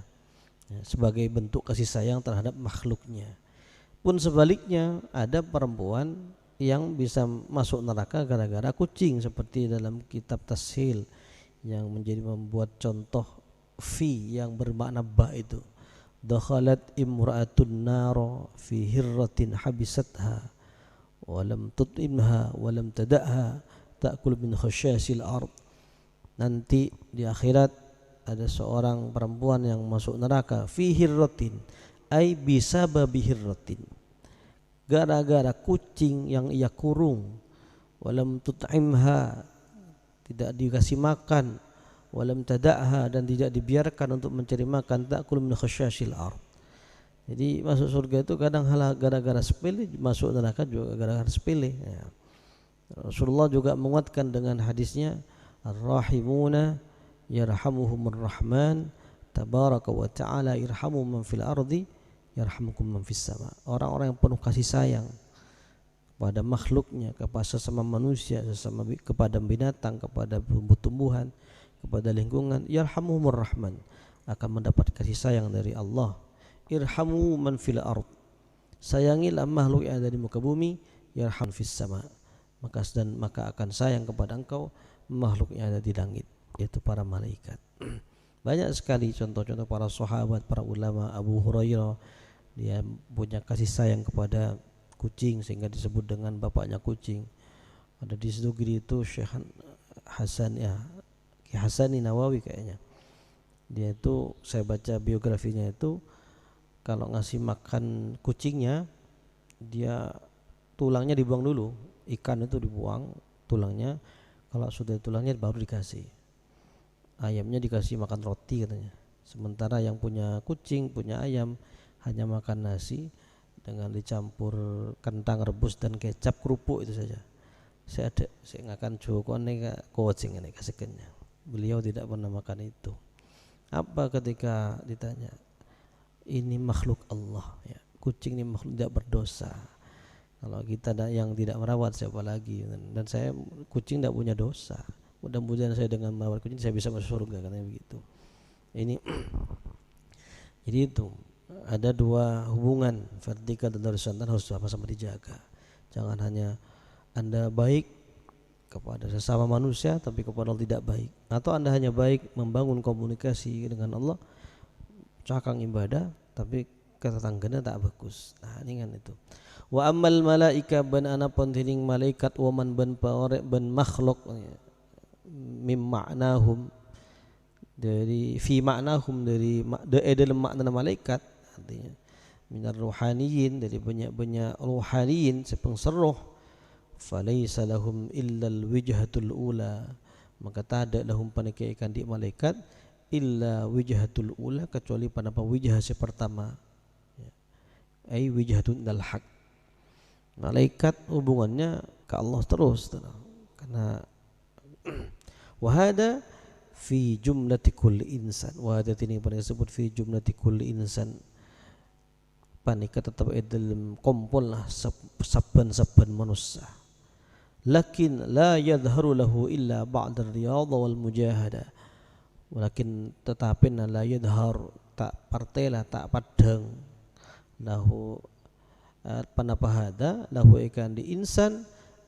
sebagai bentuk kasih sayang terhadap makhluknya. Pun sebaliknya, ada perempuan yang bisa masuk neraka gara-gara kucing, seperti dalam kitab Tashil yang membuat contoh fi yang bermakna ba itu. Dakhalat imra'atun nara fi hirratin habisatha wa lam tut'imha wa lam tada'ha ta'kul min khasyasil ard. Nanti di akhirat ada seorang perempuan yang masuk neraka fi hirratin, ai bisababi hirratin, gara-gara kucing yang ia kurung. Walam tut'imha, tidak dikasih makan. Walam tada'ha, dan tidak dibiarkan untuk mencari makan. Ta'kul min khasyasil ard. Jadi masuk surga itu kadang gara-gara sepele, masuk neraka juga gara-gara sepele. Ya. Rasulullah juga menguatkan dengan hadisnya, ar-rahimuna yarhamuhumur rahman tabaraka wa ta'ala irhamu man fil ardi yarhamukum man fis sama. Orang-orang yang penuh kasih sayang kepada makhluknya, kepada sesama manusia, kepada binatang, kepada tumbuh-tumbuhan, kepada lingkungan, yarhamuhumur rahman, akan mendapat kasih sayang dari Allah. Irhamu man fil ard, sayangilah makhluk yang ada di muka bumi, yarham fis sama, maka akan sayang kepada engkau makhluk yang ada di langit, yaitu para malaikat. Banyak sekali contoh-contoh para sahabat, para ulama. Abu Hurairah, dia punya kasih sayang kepada kucing sehingga disebut dengan bapaknya kucing. Ada di Sidogiri itu Syekh Hasani Nawawi kayaknya. Dia itu, saya baca biografinya itu, kalau ngasih makan kucingnya, dia tulangnya dibuang dulu, ikan itu dibuang tulangnya, kalau sudah tulangnya baru dikasih. Ayamnya dikasih makan roti katanya. Sementara yang punya kucing, punya ayam, hanya makan nasi dengan dicampur kentang rebus dan kecap kerupuk itu saja. Saya ngakan jokon neka kucing ini kasihkannya. Beliau tidak pernah makan itu. Apa ketika ditanya, ini makhluk Allah ya. Kucing ini makhluk tidak berdosa. Kalau kita yang tidak merawat siapa lagi? Dan saya kucing tidak punya dosa. Mudah-mudahan saya dengan merawat kucing saya bisa masuk surga, katanya begitu. Ini jadi itu ada dua hubungan, vertikal dan horizontal, harus sama-sama dijaga. Jangan hanya Anda baik kepada sesama manusia tapi kepada Allah tidak baik, atau Anda hanya baik membangun komunikasi dengan Allah, cakang ibadah tapi ketetangganya tak bagus. Nah, ini kan itu. Wa ammal malaika ban anapun tining malaikat wa man ban paorek ban makhluk mim ma'nahum, dari fi ma'nahum, dari dalam makna malaikat, artinya minar ruhaniyin, dari banyak ruhaniyin sepengseruh, falaysa lahum illa alwijhatul ula, maka tak ada lahum panikaikan di malaikat illa wijhatul ula, kecuali pada wijhah pertama, ai wijhatun dal haq, Malaikat hubungannya ke Allah terus, karena wahada fi jumlati kulli insan, wahada ini pada disebut fi jumlati kulli insan, panika tetap dalam kompol lah saben manusia. Lakin la yadharu lahu illa ba'da riyadha wal mujahada, walakin tetapi la yadhar tak partela tak padang lahu panapahada lahu ikan di insan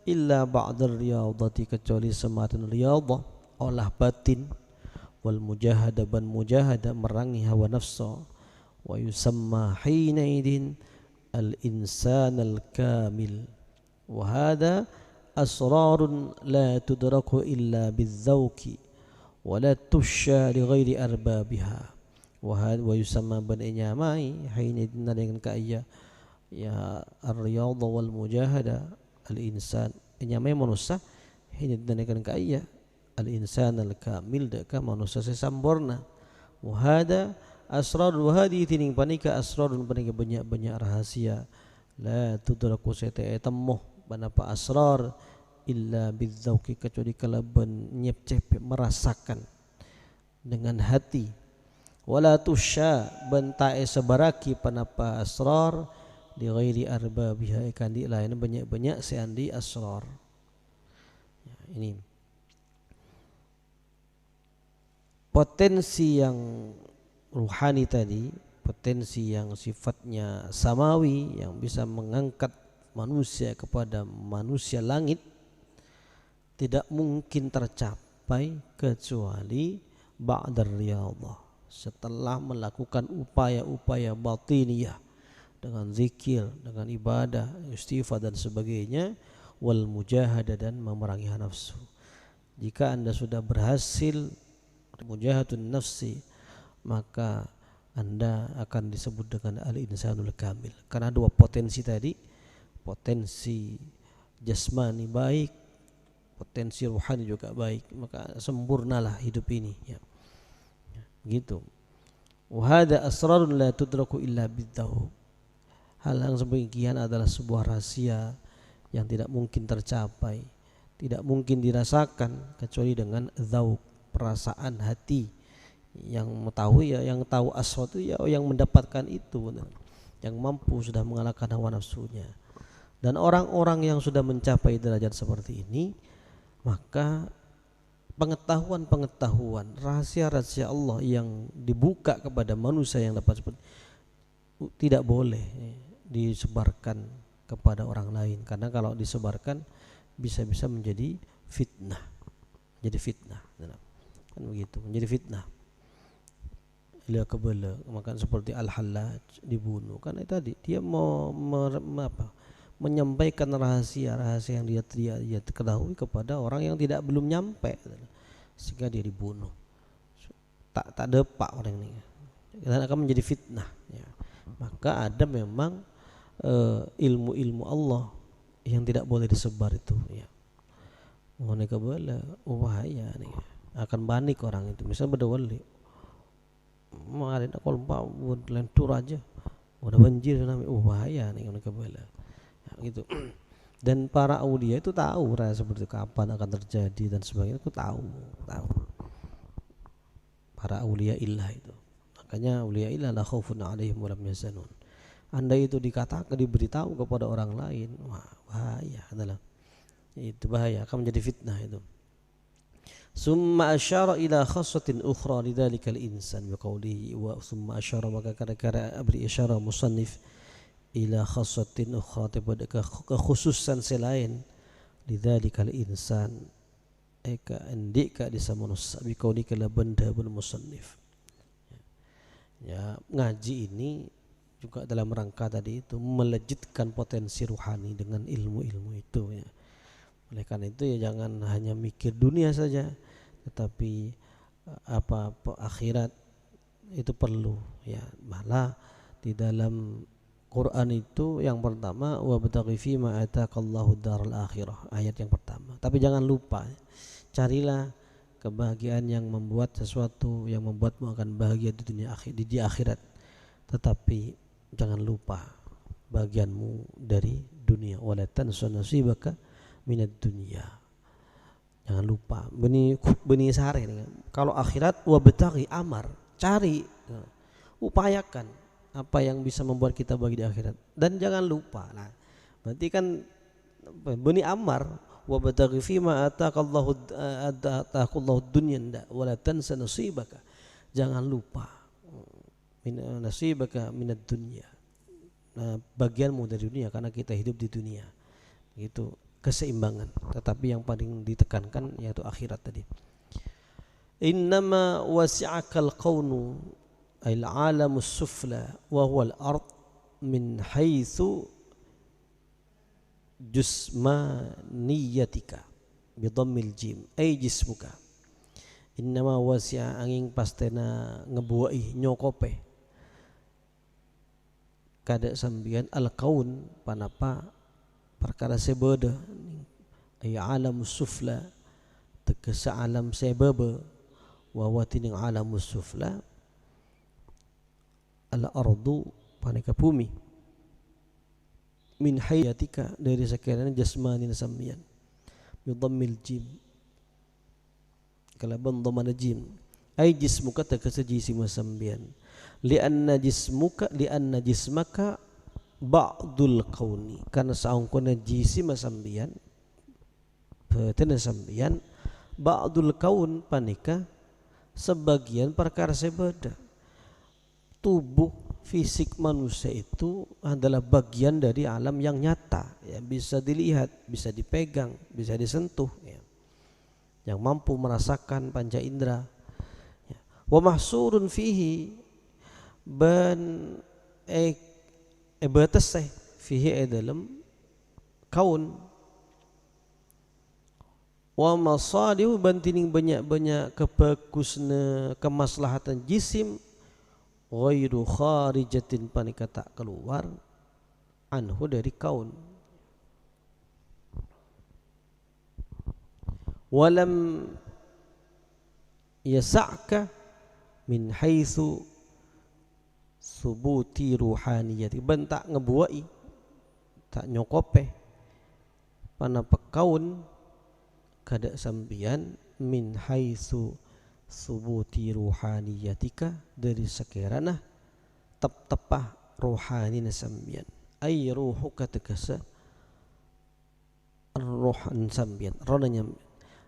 illa ba'da riyadhati, kecuali sematin riyadhah olah batin, wal mujahada ban mujahada merangi hawa nafsu, wa yusamma hina idin al insan al kamil, wa hada asrarun la tudraku illa bidzauqi wa la tusha li ghairi arbabiha, wa yusamma ban inyamai hina idin dengan kaya ya ar-riyadha wal mujahada al insan inyamai manusia hina dengan kaya al insan al kamil deka manusia sesempurna. Wahada asrar wahadi tining panika asrarun panika banyak rahasia la tudraku sete temuh banapa asrar illa bidzauqi, kecuali kalaban nyep-cep merasakan dengan hati, wala tusya bantae sebaraki panapa asrar li ghairi arbabiha, ikan di lain banyak seandi asrar. Ya, ini potensi yang ruhani tadi, potensi yang sifatnya samawi yang bisa mengangkat manusia kepada manusia langit, tidak mungkin tercapai kecuali ba'dar riyadhah, setelah melakukan upaya-upaya batiniyah dengan zikir, dengan ibadah, istighfar dan sebagainya, wal mujahadah dan memerangi nafsu. Jika Anda sudah berhasil mujahadun nafsi, maka Anda akan disebut dengan al-insanul kamil, karena dua potensi tadi, potensi jasmani baik, potensi ruhani juga baik, maka sempurnalah hidup ini ya. Gitu. Wa hadza asrarun la tudraku illa bidzauq. Hal yang sebagian adalah sebuah rahasia yang tidak mungkin tercapai, tidak mungkin dirasakan kecuali dengan dzauq, perasaan hati yang mengetahui ya, yang tahu asrar itu ya, yang mendapatkan itu, yang mampu sudah mengalahkan hawa nafsunya. Dan orang-orang yang sudah mencapai derajat seperti ini, maka pengetahuan rahasia-rahasia Allah yang dibuka kepada manusia yang dapat seperti tidak boleh disebarkan kepada orang lain, karena kalau disebarkan bisa-bisa menjadi fitnah, kan begitu, menjadi fitnah. Ila kebala, maka seperti Al-Hallaj dibunuh karena tadi dia mau menyampaikan rahasia yang dia ketahui kepada orang yang belum nyampe, sehingga dia dibunuh. Tak depak orang ini, dan akan menjadi fitnah ya. Maka ada memang ilmu-ilmu Allah yang tidak boleh disebar itu ya. Mengenai kebala bahaya nih, akan panik orang itu. Misalnya berdawali kemarin aku lupa lentur aja udah banjir namanya, bahaya nih mengenai kebala ya, gitu. Dan para aulia itu tahu rasa seperti kapan akan terjadi dan sebagainya, itu tahu para aulia illah itu. Makanya aulia illah la khaufun alaihim wa lam yahzanun. Anda itu dikatakan, diberitahu kepada orang lain, wah bahaya adalah itu, bahaya, akan menjadi fitnah itu. Summa asyara ila khassatin ukhra lidzalikal insan biqaulihi, wa summa asyara, maka kata-kata abri isyara musannif ila khassatin ukhra, kepada kekhususan selain lidzalikal insan eka indika disamanus biqauli kala benda bun musannif ya. Ngaji ini juga dalam rangka tadi itu melejitkan potensi ruhani dengan ilmu-ilmu itu ya. Oleh karena itu ya jangan hanya mikir dunia saja, tetapi akhirat itu perlu ya. Malah di dalam Quran itu yang pertama wa bataghi fi ma ataqallahu daral akhirah, ayat yang pertama. Tapi jangan lupa, carilah kebahagiaan yang membuat sesuatu yang membuatmu akan bahagia di dunia di akhirat. Tetapi jangan lupa bagianmu dari dunya wala tansa nasibaka minad dunya. Jangan lupa benih sehari ini. Kalau akhirat wabtaghi amar, cari, upayakan apa yang bisa membuat kita bagi di akhirat. Dan jangan lupa. Nah, berarti kan benih amar wabtaghi fima ataqallahu dunya wala tansa nasibaka. Jangan lupa nasibaka minad dunya. Nah, bagianmu dari dunia karena kita hidup di dunia. Itu keseimbangan, tetapi yang paling ditekankan yaitu akhirat tadi. Innama wasi'akal kaunu al alamus sufla wa huwa al ard min haitsu jusmaniyatika bi dhammil jim ay jismuka. Innama wasi'a angin pastena ngebuai nyokope kada sambian al kaun panapa perkara sebeda ay alam sufla tegese alam sebebe wa watining alam sufla al ardu panika bumi min hayatika dari sekiranya jasmani sambian bi dhammil jim kalaban dhamana jim ay jismuka tegese jisim sambian lianna jismaka ba'dul kauni karena saungkuna jisi masambian betena sambian ba'dul kaun panika sebagian perkara sebeda. Tubuh fisik manusia itu adalah bagian dari alam yang nyata, ya, bisa dilihat, bisa dipegang, bisa disentuh, ya, yang mampu merasakan panca indera, ya. Wa mahsurun fihi ban batas fihi dalam kaun wa masadihu bantining banyak-banyak kebagusna kemaslahatan jisim ghairu kharijatin panika tak keluar anhu dari kaun walam yasa'ka min haitsu subuti ruhaniyati ban tak ngebuai tak nyokope panapa kaun kada sambian min haitsu subuti ruhaniyatika dari sekirana tep-tepah ruhani sambian ay ruhuka tegasa ruhan sambian ronanya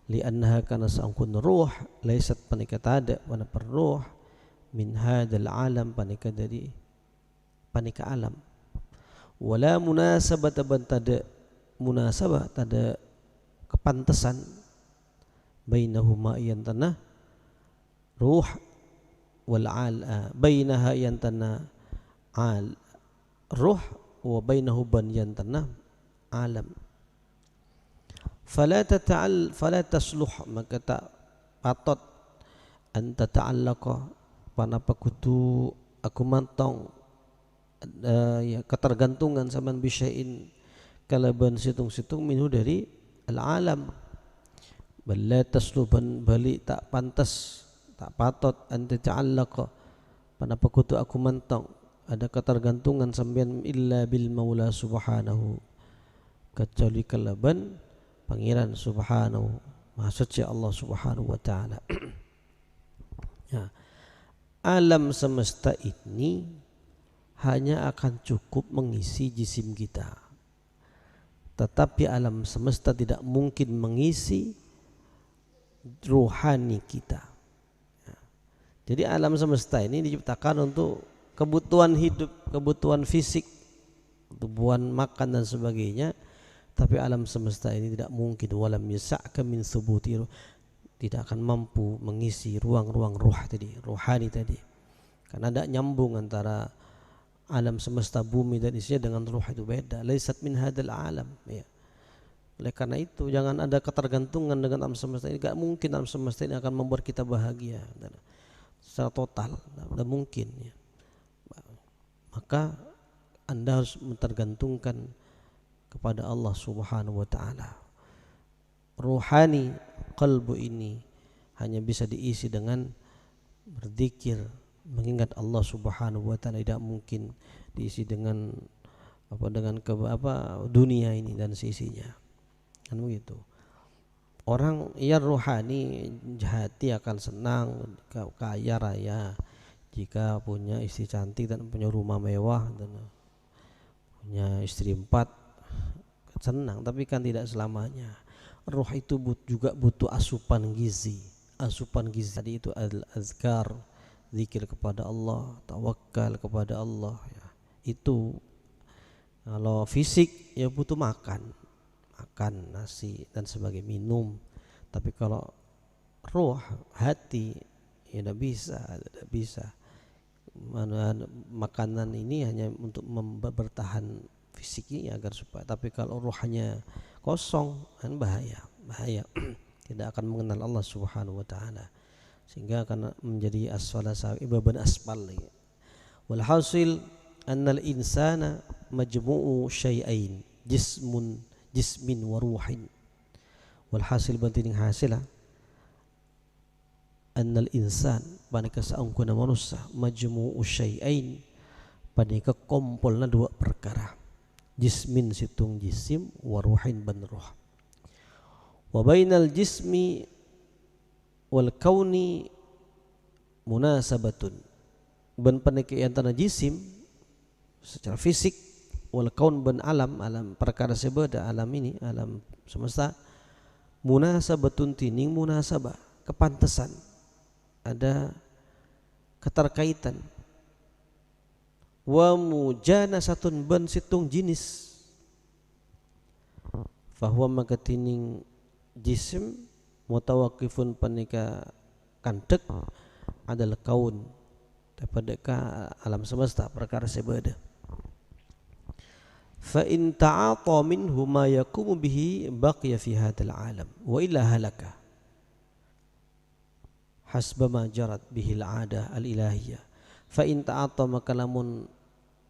li annaha kana sangkun ruh laisat panika tada wana perruh min hadal alam panika dari panika alam wala munasabata bantada munasabah tada kepantasan bainahuma yantana ruh wal al bainaha yantana al ruh wa bainahu ban yantana alam fala tasluh maka tak patot anta ta'allaqa panapa kutu aku mantong ya ketergantungan sama bisya'in kalaban situng-situng minhu dari al-alam bala tasluban bali tak pantas tak patot anta ta'allaqa panapa kutu aku mantong ada ketergantungan sambian illa bil maula subhanahu kecuali kalaban pangeran subhanahu maha suci Allah subhanahu wa ta'ala. Ya, alam semesta ini hanya akan cukup mengisi jisim kita, tetapi alam semesta tidak mungkin mengisi ruhani kita. Jadi alam semesta ini diciptakan untuk kebutuhan hidup, kebutuhan fisik, kebutuhan makan dan sebagainya. Tapi alam semesta ini tidak mungkin walam yasa'ka min thubuti, tidak akan mampu mengisi ruang-ruang ruh tadi, ruhani tadi. Karena tidak nyambung antara alam semesta bumi dan isinya dengan ruh, itu beda. Laisat min hadal alam, ya. Oleh karena itu jangan ada ketergantungan dengan alam semesta ini. Tidak mungkin alam semesta ini akan membuat kita bahagia secara total, tidak mungkin, ya. Maka Anda harus mentergantungkan kepada Allah subhanahu wa ta'ala. Ruhani qalbu ini hanya bisa diisi dengan berzikir, mengingat Allah subhanahu wa ta'ala. Tidak mungkin diisi dengan dengan dunia ini dan sisinya, kan begitu. Orang yang rohani hati akan senang kaya raya jika punya istri cantik dan punya rumah mewah dan punya istri 4, senang. Tapi kan tidak selamanya. Roh itu juga butuh asupan gizi. Asupan gizi tadi itu al-azkar, zikir kepada Allah, tawakal kepada Allah ya. Itu kalau fisik ya butuh makan nasi dan sebagainya, minum. Tapi kalau roh, hati ya tidak bisa. Makanan ini hanya untuk bertahan fisiknya agar supaya, tapi kalau rohnya kosong kan bahaya tidak akan mengenal Allah Subhanahu wa taala, sehingga akan menjadi ibn asfal. Walhasil annal insana majmu'u syai'ain jismin wa ruhin. Walhasil bantining hasilah annal insan panika saungkuna manusia majmu'u syai'ain panika kompolna dua perkara, jismin situng jisim wa ruhin ban ruh. Wa bainal jismi wal kauni munasabatun, ban panika antara jisim secara fisik wal kaun ban alam perkara sebeda alam ini, alam semesta, munasabatun tining munasabah, kepantasan, ada keterkaitan. Wa mujanasatun ban situng jinis, fahuwa maka tining jisim mutawakifun panika kantek adalah kaun daripada alam semesta perkara sebeda. Fa in ta'ata minhu ma yakumu bihi baqiya fi hadzal alam wa illa halaka hasba ma jarat bihi al-'adah al-ilahiyah. Fa in ta'ata maka lamun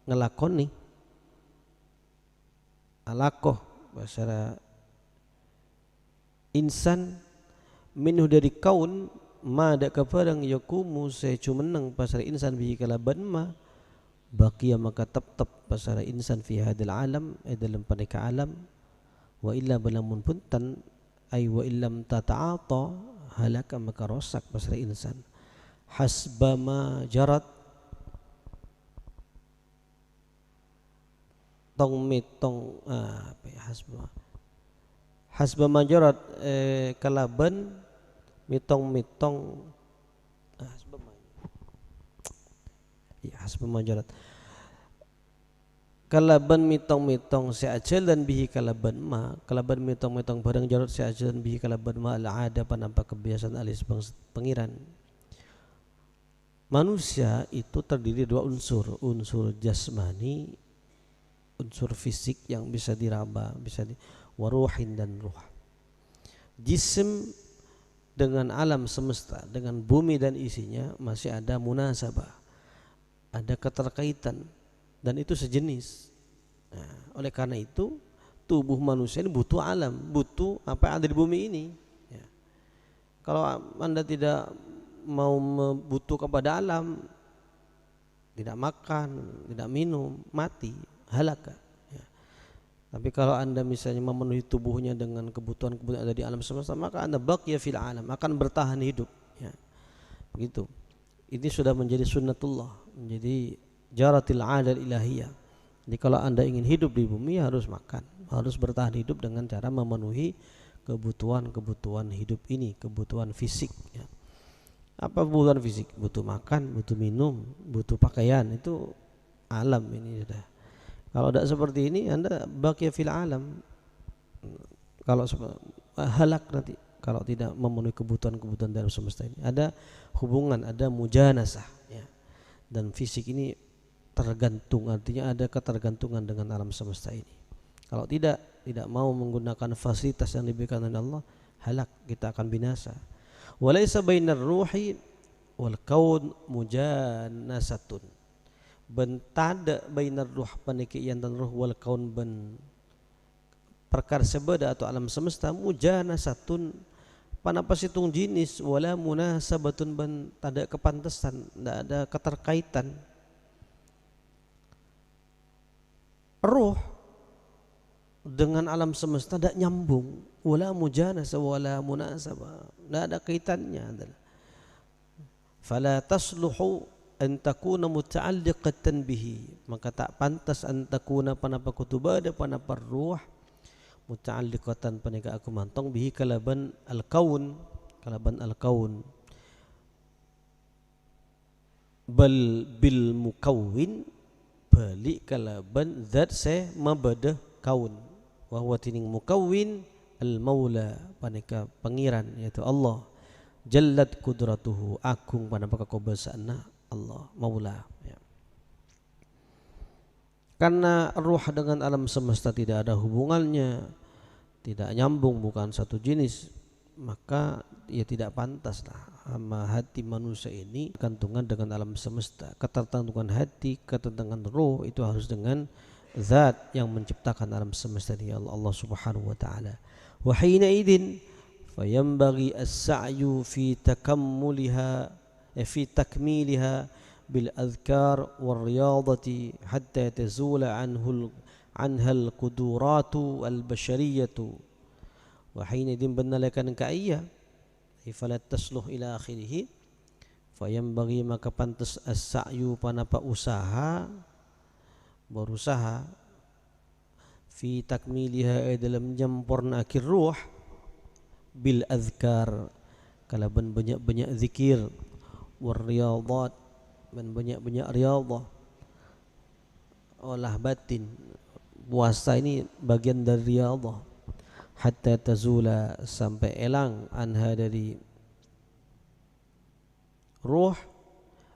ngelakoni alakoh bahasa insan minhu dari kaun ma da kaparang yakumu saya cumeneng pasar insan bihi kalaban ma baqiya maka tetap pasar insan fi hadil alam dalam panika alam, wa illa balamun puntan ay wa illam tata'ata halaka maka rosak pasar insan hasba ma jarat tong mitong hasba ma jarat kalaban mitong hasba ma jarat kalaban mitong si ajal dan bihi kalaban mitong barang jarat si ajal dan bihi kalaban ma al-'ada panampak kebiasaan alis pengiran. Manusia itu terdiri dua unsur jasmani, unsur fisik yang bisa diraba, waruhin dan ruh. Jisim dengan alam semesta, dengan bumi dan isinya masih ada munasabah, ada keterkaitan, dan itu sejenis. Nah, oleh karena itu tubuh manusia ini butuh alam, butuh apa yang ada di bumi ini ya. Kalau Anda tidak mau butuh kepada alam, tidak makan, tidak minum, mati, halaka ya. Tapi kalau Anda misalnya memenuhi tubuhnya dengan kebutuhan ada di alam semesta, maka Anda baqiya fil alam, akan bertahan hidup ya. Begitu. Ini sudah menjadi sunnatullah, menjadi jaratil 'adal ilahiyah. Jadi kalau Anda ingin hidup di bumi harus makan, harus bertahan hidup dengan cara memenuhi kebutuhan hidup ini, kebutuhan fisik ya. Apa kebutuhan fisik? Butuh makan, butuh minum, butuh pakaian, itu alam ini sudah. Kalau tidak seperti ini Anda baqiya fil alam. Kalau halak nanti kalau tidak memenuhi kebutuhan dalam semesta ini. Ada hubungan, ada mujanasah ya. Dan fisik ini tergantung, artinya ada ketergantungan dengan alam semesta ini. Kalau tidak mau menggunakan fasilitas yang diberikan oleh Allah, halak, kita akan binasa. Walaysa bainar ruhi wal kaun mujanasatun, bentada bainar ruh panikian dan ruh wal kaun ben perkara sebeda atau alam semesta mujanasatun panapa situng jenis wala munasabatun ban tada kepantasan, tidak ada keterkaitan. Ruh dengan alam semesta tidak nyambung, wala mujanasa wala munasabah, tidak ada kaitannya. Fala tasluhu an takuna muta'alliqatan bihi, maka tak pantas an takuna panapa kutubada panapa ruh muta'alliqatan panika aku mantong bihi kalaban al-kaun, kalaban al-kaun, bal bil mukawwin, balik kalaban zat se mabada kaun, wa huwa tining mukawwin al-maula panika pangeran yaitu Allah, jallat kudratuhu agung panapa kakubasaanna Allah maula ya. Karena ruh dengan alam semesta tidak ada hubungannya, tidak nyambung, bukan satu jenis, maka ya tidak pantaslah sama hati manusia ini ketergantungan dengan alam semesta. Ketergantungan hati, ketergantungan ruh itu harus dengan zat yang menciptakan alam semesta ini, Allah Subhanahu wa taala. Wa hina idin fayambaghi as-sa'yu fi takammuliha fi takmiliha bil adhkar wal riyadati hatta tazula anha al quduratu al bashariyatu. Wa hina idin benalakan ka'iyya fala tasluh ila akhirih, fayambaghi maka pantas as-sa'yu panapa usaha, berusaha, fi takmiliha dalam menyempurna akhir ruh, bil azkar kalaban banyak-banyak zikir, war riyadat dan banyak-banyak riyadah, olah batin. Puasa ini bagian dari riyadah, hatta tazula sampai elang anha dari ruh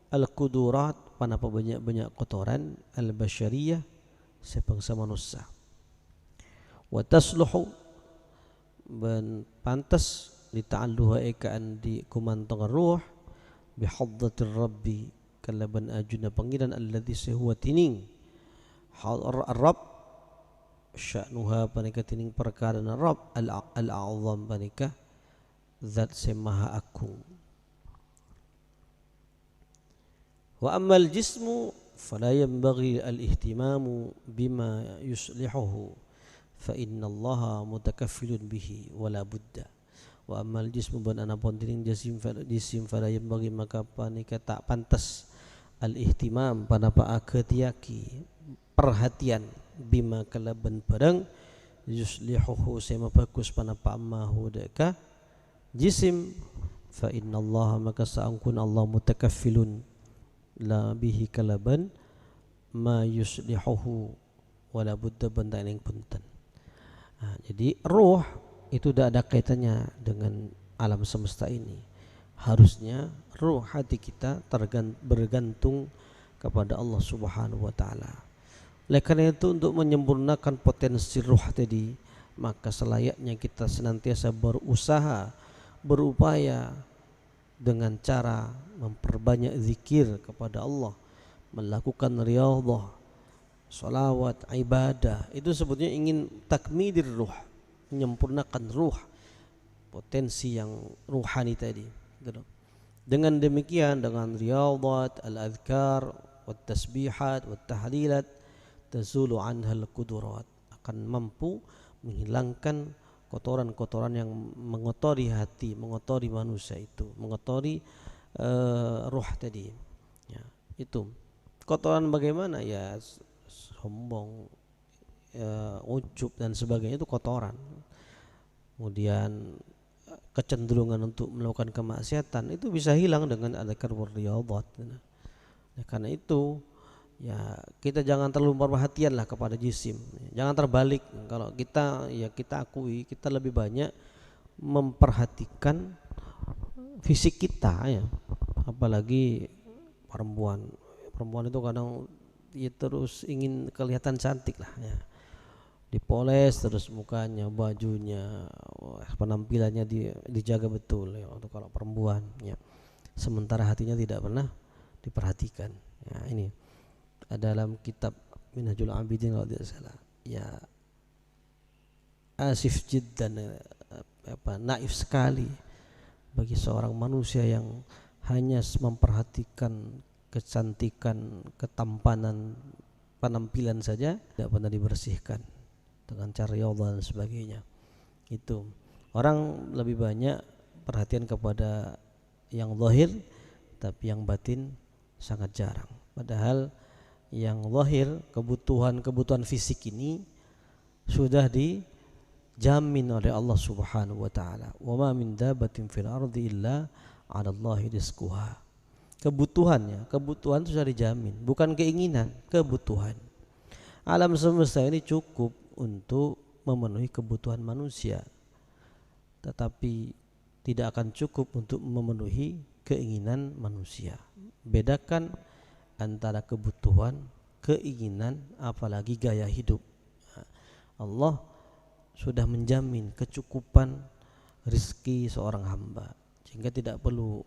al-qudurat panapa banyak-banyak kotoran al-basyariyah sebangsa manusia. Wa tasluhu ben pantas dita'alluha ekaan di kumantong ruh bihaddatir rabbi kalaban ajuna pangiran alladhi sehuwa tining ar-rabb sya'nuha panika tining perkara na rabb al-a'zam panika zat semaha agung. Wa ammal jismu fala yanbaghi al-ihtimamu bima yuslihuhu fa inna allaha mutakaffilun bihi wala budda. Wa ammal jismu ban anapun tining jisim fala yanbaghi maka panika tak pantas al-ihtimam panapa aketiaki perhatian bima kalaban barang yuslihuhu sema bagus panapa ammahu deka jisim, fa inna allaha maka saangkun Allah mutakaffilun la bihi kalaban ma yuslihuhu wala budda benda yang punten. Jadi ruh itu tidak ada kaitannya dengan alam semesta ini. Harusnya ruh hati kita bergantung kepada Allah Subhanahu wa taala. Oleh karena itu untuk menyempurnakan potensi ruh tadi, maka selayaknya kita senantiasa berusaha, berupaya dengan cara memperbanyak zikir kepada Allah, melakukan riyadhah, salawat, ibadah. Itu sebetulnya ingin takmidir ruh, menyempurnakan ruh, potensi yang ruhani tadi. Dengan demikian, dengan riyadhat, al-adhkar, wat-tasbihat, wat-tahlilat, tazulu anha al-qudurat, akan mampu menghilangkan kotoran-kotoran yang mengotori hati, mengotori manusia itu, mengotori ruh tadi. Ya, itu kotoran bagaimana? Ya sombong, ujub dan sebagainya, itu kotoran. Kemudian kecenderungan untuk melakukan kemaksiatan itu bisa hilang dengan adzkar wa riyadhat. Karena itu ya kita jangan terlalu perhatian lah kepada jisim, jangan terbalik. Kalau kita ya kita akui kita lebih banyak memperhatikan fisik kita ya, apalagi perempuan itu kadang ya terus ingin kelihatan cantik lah ya, dipoles terus mukanya, bajunya, penampilannya dijaga betul ya untuk kalau perempuan ya, sementara hatinya tidak pernah diperhatikan ya. Ini dalam kitab Minhajul Abidin kalau tidak salah ya, asif jiddan, naif sekali bagi seorang manusia yang hanya memperhatikan kecantikan, ketampanan penampilan saja tidak pernah dibersihkan dengan cara riyadhah dan sebagainya. Itu orang lebih banyak perhatian kepada yang zahir, tapi yang batin sangat jarang. Padahal yang zahir, kebutuhan fisik ini sudah dijamin oleh Allah Subhanahu wa taala. Wa ma min dabbatin fil ardi illa 'ala Allahi rizquha. Kebutuhan itu sudah dijamin, bukan keinginan, kebutuhan. Alam semesta ini cukup untuk memenuhi kebutuhan manusia, tetapi tidak akan cukup untuk memenuhi keinginan manusia. Bedakan antara kebutuhan, keinginan, apalagi gaya hidup. Allah sudah menjamin kecukupan rizki seorang hamba, sehingga tidak perlu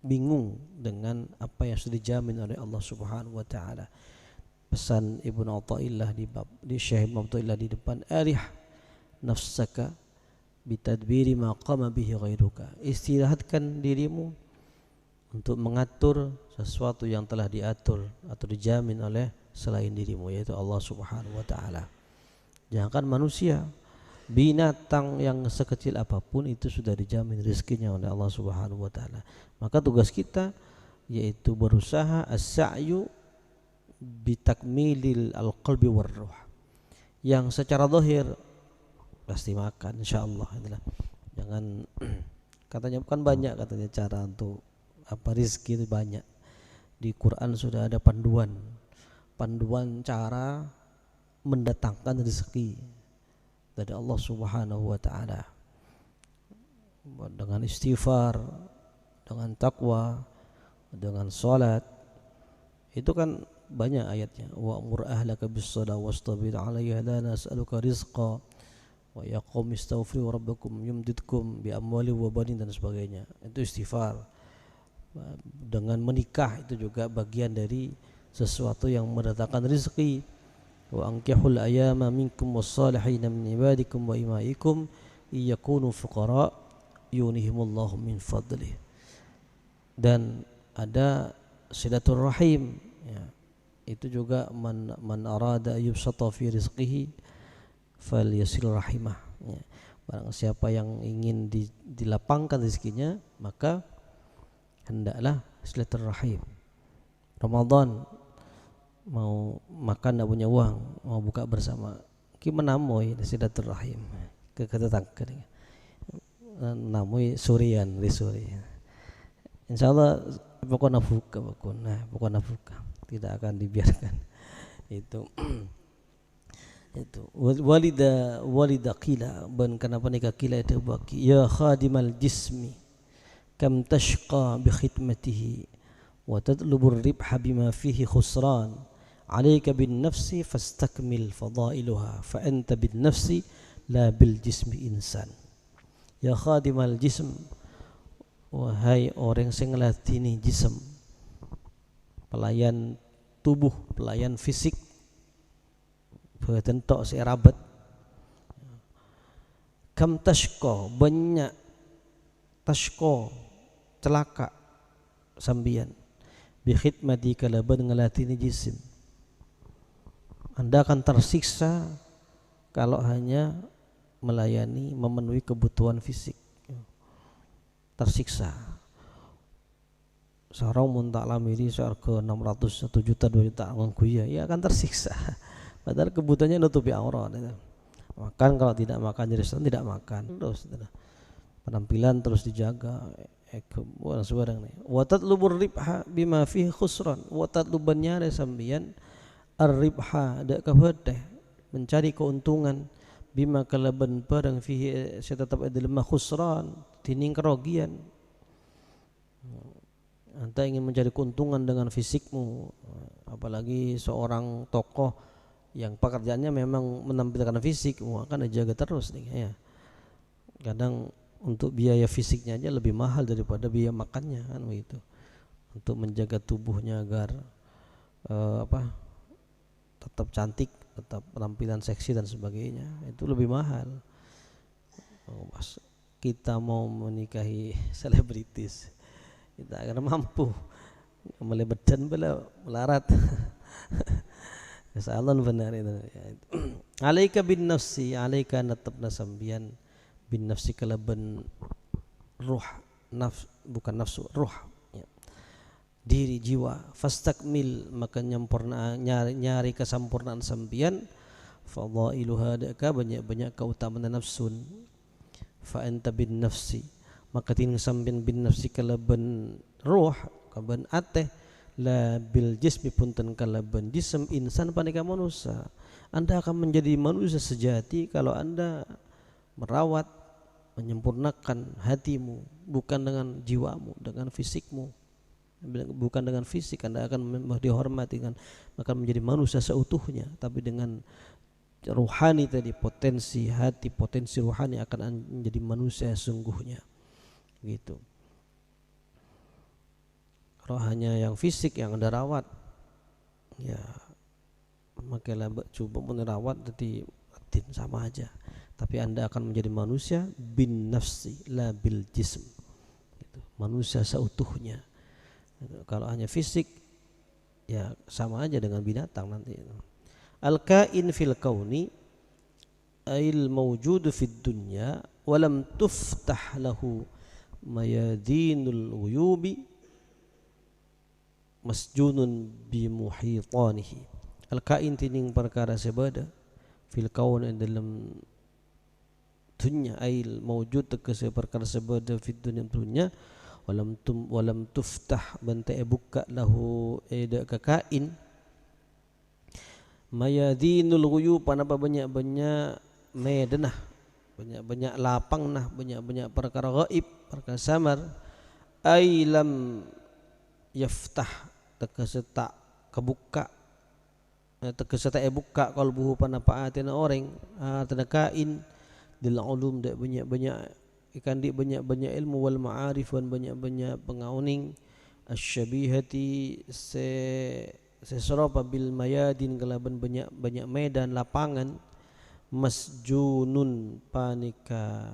bingung dengan apa yang sudah dijamin oleh Allah Subhanahu wa taala. Pesan Ibnu Athaillah di Syekh Ibnu Athaillah di depan, arih nafsaka bitadbiri ma qama bihi ghairuka. Istirahatkan dirimu untuk mengatur sesuatu yang telah diatur atau dijamin oleh selain dirimu, yaitu Allah Subhanahu wa taala. Jangankan manusia, binatang yang sekecil apapun itu sudah dijamin rezekinya oleh Allah Subhanahu wa taala. Maka tugas kita yaitu berusaha as-sa'yu bitakmilil al-qalbi war-ruh. Yang secara zahir pasti makan insyaallah. Jangan katanya bukan banyak katanya cara untuk rezeki itu banyak. Di Quran sudah ada panduan cara mendatangkan rezeki dari Allah Subhanahu wa taala, dengan istighfar, dengan takwa, dengan salat. Itu kan banyak ayatnya. Wa amur ahlaka bis-shalah wastabir 'alaiha la nas'aluka rizqa wa ya qaum istaghfiru rabbakum yumdidkum bi amwali wa banin dan sebagainya. Itu istighfar. Dengan menikah itu juga bagian dari sesuatu yang mendatangkan rezeki. Wa ankihul ayama minkum wassalihin min ibadikum wa imaikum iyakunu fuqara yunihimullahu min fadlih. Dan ada silaturrahim ya. Itu juga man arada yubsata fi rizqihi falyasil rahimah ya. Barang siapa yang ingin dilapangkan rezekinya, maka hendaklah silaturrahim. Ramadan mau makan tidak punya uang, mau buka bersama, gimana moy silaturahim ke tetangga, namoi surian di suri. Insyaallah pokoknya buka, tidak akan dibiarkan. Itu walida qila ban kenapa nikah qila itu baki ya khadimal jismi kam tashqa bi khidmatihi wa tadlubu ar-ribha bima fihi khusran alaika bin nafsi fastakmil fadailuha fa anta bin nafsi la bil jismi insan. Ya khadimal jism, wahai orang sing nglatini jism, pelayan tubuh, pelayan fisik, boten tok sik rabet. Kam tashqa, banyak tashqa, celaka sambian bi khidmati kalaban ngelatini jisim. Anda akan tersiksa kalau hanya melayani, memenuhi kebutuhan fisik. Tersiksa. Seorang muntak lamiri seharga 600, 1 juta, 2 juta ngguya, ya akan tersiksa. Padahal kebutuhannya nutupi aurat. Makan, kalau tidak makan di restoran tidak makan. Terus penampilan terus dijaga. Sebarang nih. Wa tatlubur ribha bima fihi khusran. Wa tatlubannya sambian ar-ribha dak kabeh mencari keuntungan bima kalaban barang fihi tetap ada lemah khusran tining kerugian. Anda ingin mencari keuntungan dengan fisikmu, apalagi seorang tokoh yang pekerjaannya memang menampilkan fisik, akan dijaga terus nih ya. Kadang untuk biaya fisiknya aja lebih mahal daripada biaya makannya kan begitu. Untuk menjaga tubuhnya agar tetap cantik, tetap penampilan seksi dan sebagainya, itu lebih mahal. Kita mau menikahi selebritis, kita akan mampu melebetan bala melarat. Salan benar itu. Alaika bin nafsi, alaika natapna sambian bin nafsi kalaban ruh, bukan nafsu, ruh, ya. Diri jiwa. Fastakmil, maka nyari kesempurnaan sambian. Fadailuha, daka banyak keutamaan nafsun. Fa anta bin nafsi, maka tin sambian bin nafsi kalaban ruh, kaban ateh la bil jismi punten kalaban jism insan panika manusia. Anda akan menjadi manusia sejati kalau Anda merawat, menyempurnakan hatimu, bukan dengan jiwamu, dengan fisikmu. Bukan dengan fisik Anda akan dihormati, akan menjadi manusia seutuhnya, tapi dengan ruhani tadi, potensi hati, potensi ruhani akan menjadi manusia sungguhnya. Gitu. Kalau hanya yang fisik yang Anda rawat, ya makanya coba menerawat jadi sama aja. Tapi Anda akan menjadi manusia bin nafsi la bil jism, gitu. Manusia seutuhnya. Gitu. Kalau hanya fisik, ya sama aja dengan binatang nanti. Al-kain fil kauni ail mawjud fid dunya walam tuftah lahu mayadinul uyubi masjunun bi muhitanihi. Al-kain tining perkara sebada fil kaun dalam dunya ail mawjud tegese perkara sebada fid dunya walam tuftah bante buka lahu eda kakain mayadinul ghuyub, panapa banyak-banyak medanah, banyak-banyak lapang nah, banyak-banyak perkara gaib, perkara samar. Ailam yaftah tegese tak kebuka, tegese tak buka qalbuhu panapa atina orang atina kain dil ulum dak banyak-banyak ikan di banyak-banyak ilmu wal ma'arif wan banyak-banyak pengauning asyabihati seserupa bil mayadin kalaban banyak medan lapangan masjunun panika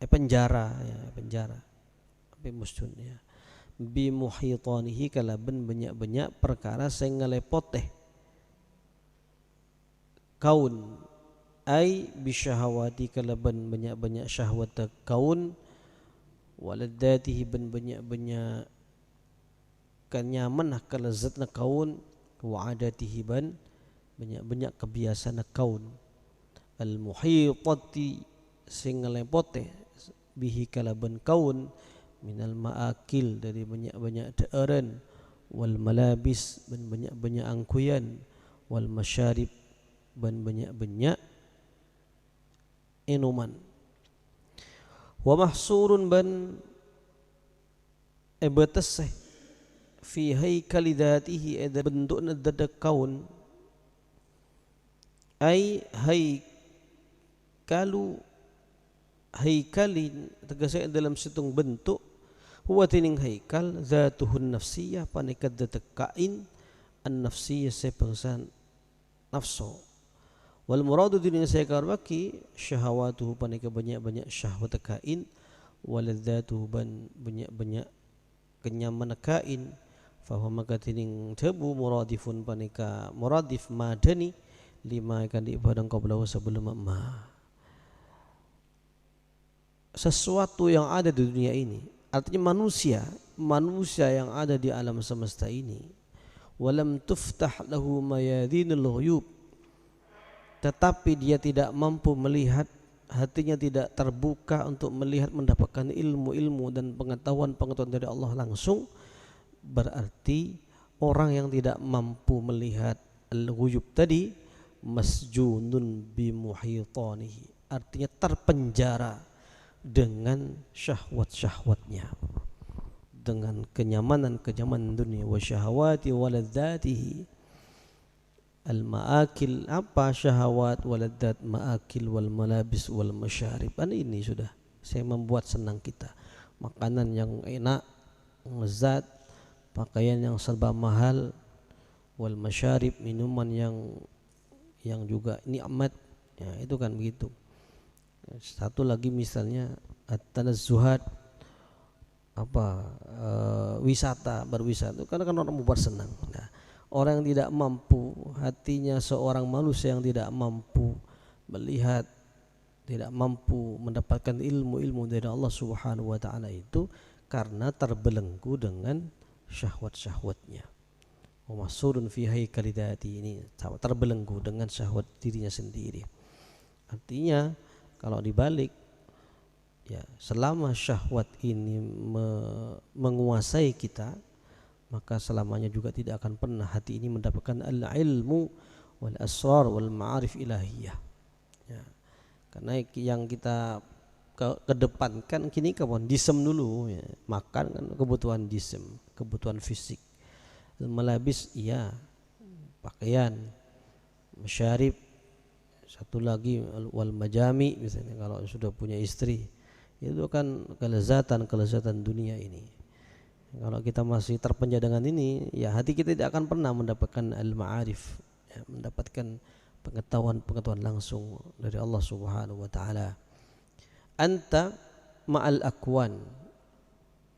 penjara ya, penjara tapi musjun ya bi muhitanihi kalaban banyak-banyak perkara sing ngelepoteh kaun ai bisyahawati kalaban banyak-banyak syahwat kaun waladatihi ban banyak-banyak kanyaman kelezatna kaun wa adatihi ban banyak-banyak kebiasaan kaun al muhitati sing ngelepote bihi kalaban kaun minal maakil dari banyak-banyak daeran wal malabis ban banyak-banyak angkuyan wal masyarib ban banyak-banyak inuman wa mahsurun ban batasih fi haikali dhatihi ada bentukna dada kaun ai haikalin tegese dalam situng bentuk huwa tining haikal zatuhun nafsiyah panikad dada kain an nafsiyah sepengsan nafsu wal muradu dinin saya karwaki syahawatuhu panika banyak-banyak syahwat kain waladzatuhu ban banyak-banyak kenyamanan kain fahuwa maka tining tebu muradifun panika muradif madani lima ikan di padang qablahu sebelum ma sesuatu yang ada di dunia ini, artinya manusia yang ada di alam semesta ini walam tuftah lahu mayadinul ghuyub, tetapi dia tidak mampu melihat, hatinya tidak terbuka untuk melihat mendapatkan ilmu-ilmu dan pengetahuan dari Allah langsung, berarti orang yang tidak mampu melihat al-ghuyub tadi masjunun bimuhitanihi, artinya terpenjara dengan syahwat-syahwatnya, dengan kenyamanan dunia wa syahawati waladzatihi al-ma'akil apa syahawat waladzat ma'akil wal malabis wal masyarib. Ini sudah saya membuat senang kita, makanan yang enak, lezat, pakaian yang serba mahal, wal masyarib minuman yang juga nikmat ya, itu kan begitu. Satu lagi misalnya at-tanazzuhat wisata, berwisata, karena kan orang membuat senang. Nah, orang yang tidak mampu, hatinya seorang manusia yang tidak mampu melihat, tidak mampu mendapatkan ilmu-ilmu dari Allah Subhanahu wa taala itu karena terbelenggu dengan syahwat-syahwatnya. Wa masurun fi haikalidati, ini terbelenggu dengan syahwat dirinya sendiri. Artinya kalau dibalik, ya, selama syahwat ini menguasai kita, maka selamanya juga tidak akan pernah hati ini mendapatkan al-ilmu wal asrar wal ma'arif ilahiyah. Ya, karena yang kita kedepankan kini kawan jism dulu, ya. Makan kan kebutuhan jism, kebutuhan fisik. Melabis iya, pakaian, masyarib, satu lagi wal majami, misalnya kalau sudah punya istri, itu kan kelezatan dunia ini. Kalau kita masih terpenjara dengan ini, ya hati kita tidak akan pernah mendapatkan al-ma'arif, ya, mendapatkan pengetahuan langsung dari Allah Subhanahu wa taala. Anta ma'al akwan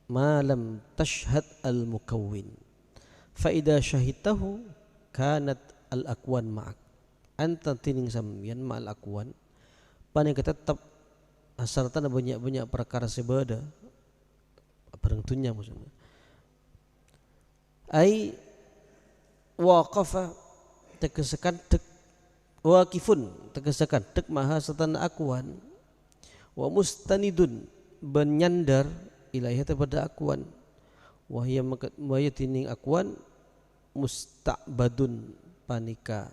ma lam tashhad al-mukawwin fa idza syahidtahu kanat al-akwan ma'ak. Anta tining sambian ma'al akwan paling tetap asalkan banyak-banyak perkara sebeda beruntunnya maksudnya. Ai waqafa tegesakan tek, waqifun tegesakan tek maha serta akwan, wa mustanidun benyandar ilahi kepada akwan, wahya tining akwan musta'badun panika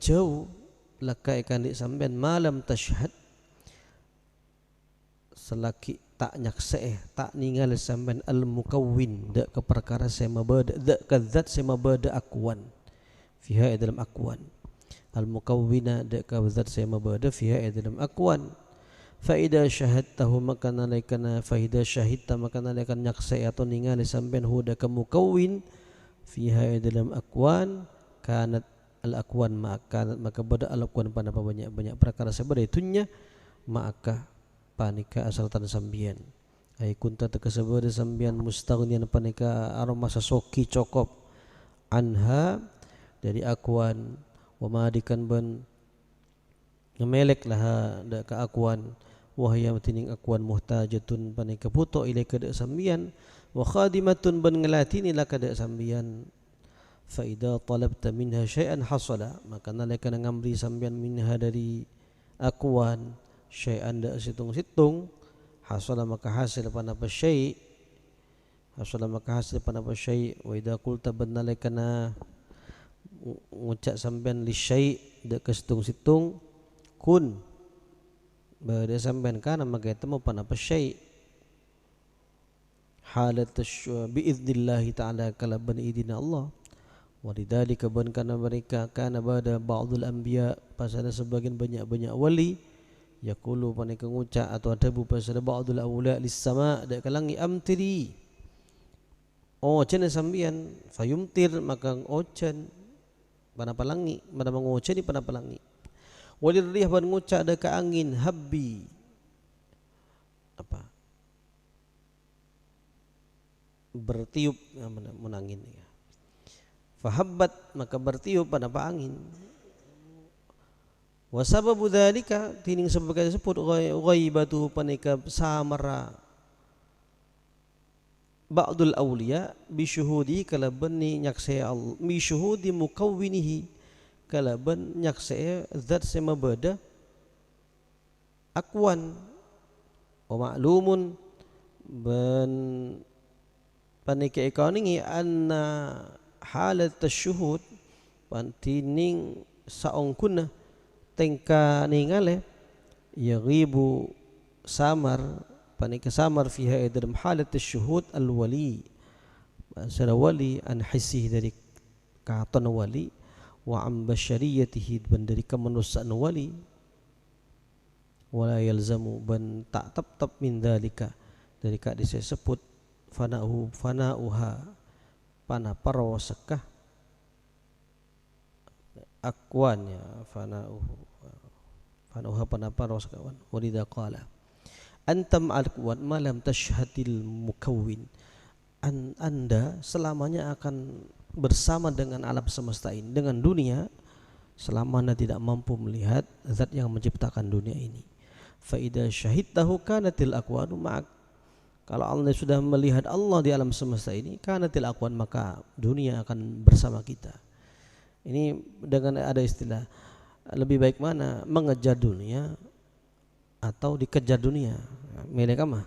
jauh laka ikan dik sampean malam tashhad selaki tak nyakseh tak ningal sampean al mukawwin dak ke perkara saya mabada dak kadzat saya mabada akwan fiha dalam akwan al mukawwina dak kadzat saya mabada fiha dalam akwan fa idza syahadtahu maka nalaikana fa idza syahidta maka nalaikan nyakseh atau ningal sampean hu dak mukawwin fiha dalam akwan kanat al-akwan maka bada al-akwan pada banyak perkara sebenarnya itunya maka panika asal tan sambian ay kunta tekasabada sambian mustaghnian panika aroma sasoki cokop anha dari akwan wa madikan ban ngemelek lah da ka akwan wahya tining akwan muhtajatun panika buto ilaika da sambian wa khadimatun ban ngelatini laka da sambian fa idza talabta minha syai'an hasala maka nalika ngamri sampean minha dari akwan syai'an da situng-situng hasala maka hasil panapa syai' hasala maka hasil panapa syai' wa idza qulta nalika na ngucap sampean li syai' da kesitung-situng kun bade sampean kana maka temu panapa syai' halat bi idznillah taala kalaban idina Allah. Walidzalika ban kana mereka kana bada ba'dul anbiya pasal sebagian banyak wali yaqulu panika ngucap atau ada pasal ba'dul awla lis sama dak kalangi amtiri oh cenah sambian fayumtir maka ocan pada palangi pada mengocan di pada palangi walirrih ban ngucap ada ka angin habbi apa bertiup menangin ya. Fahabbat maka bertiup pada angin. Wa sababu dzalika tining sebagai disebut ghaibatu panika samara ba'dul awliya bi syuhudi kalaban ni nyaksai Allah bi syuhudi mukawwinihi kalaban nyaksai zat semabada akwan wa ma'lumun ban panika ikaningi anna halat tasyuhud pantining saongkuna tengka ningale yaghibu samar panika samar fiha dalam halat tasyuhud al-wali basara wali an hisih dari katon wali wa am basyariyatihi ban dari kemanusiaan wali wala yalzamu ban tak tetap min dalika dari kak disebut fanauha pana parwasakah akwannya fanauha pana parwasakawan walidha qala Antam al-quwat malam tashhadil mukawwin. Anda selamanya akan bersama dengan alam semesta ini, dengan dunia, selama Anda tidak mampu melihat zat yang menciptakan dunia ini. Fa idza syahidtahu kanatil aqwanu ma'ak. Kalau Anda sudah melihat Allah di alam semesta ini, kanatil aqwan, maka dunia akan bersama kita. Ini dengan ada istilah, lebih baik mana, mengejar dunia atau dikejar dunia? Milih kama?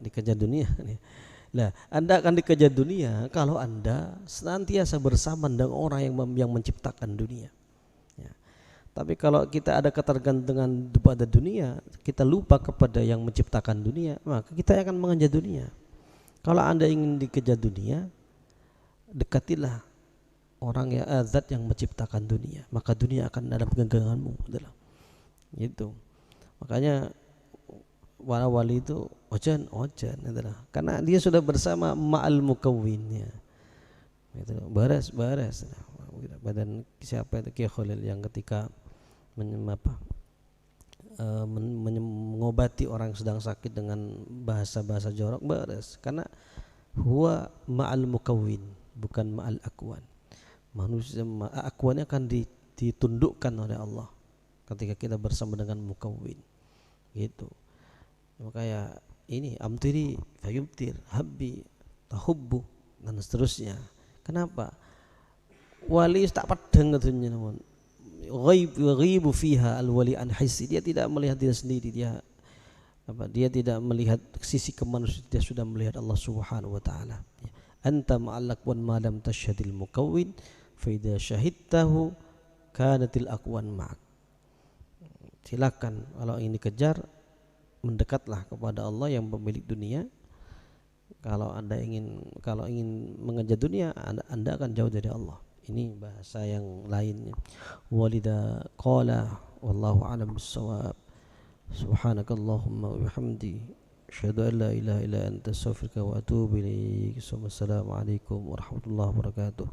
Dikejar dunia. Nah, Anda akan dikejar dunia kalau Anda senantiasa bersama dengan orang yang menciptakan dunia. Ya. Tapi kalau kita ada ketergantungan kepada dunia, kita lupa kepada yang menciptakan dunia, maka kita akan mengejar dunia. Kalau Anda ingin dikejar dunia, dekatilah orang yang zat yang menciptakan dunia, maka dunia akan dalam genggamanmu. Gitu. Makanya para wali itu ojan adalah karena dia sudah bersama ma'al mukawwinnya. Itu baras badan siapa itu Ki Khalil yang ketika mengobati orang yang sedang sakit dengan bahasa-bahasa jorok, baras, karena huwa ma'al mukawwin bukan ma'al akwan. Manusia akwannya akan ditundukkan oleh Allah ketika kita bersama dengan mukawwin, gitu. Makanya ini amtiri fayubtir habbi tahubbu dan seterusnya. Kenapa? Wali tak pedang katanya, namun ghaibu fiha al-wali an hissi, dia tidak melihat diri sendiri, dia tidak melihat sisi kemanusiaan, dia sudah melihat Allah Subhanahu wa taala. Anta ma'allaq wan ma lam tashhadil mukawwin fa idza syahidtahu kanatil aqwan ma'ak. Silakan kalau ingin dikejar, mendekatlah kepada Allah yang pemilik dunia. Kalau ingin mengejar dunia, anda akan jauh dari Allah. Ini bahasa yang lainnya. Walida qala wallahu a'lam bissawab. Subhanakallahumma wa bihamdi asyhadu an la ilaha illa anta astaghfiruka wa atubu ilaik. Wassalamu alaikum warahmatullahi wabarakatuh.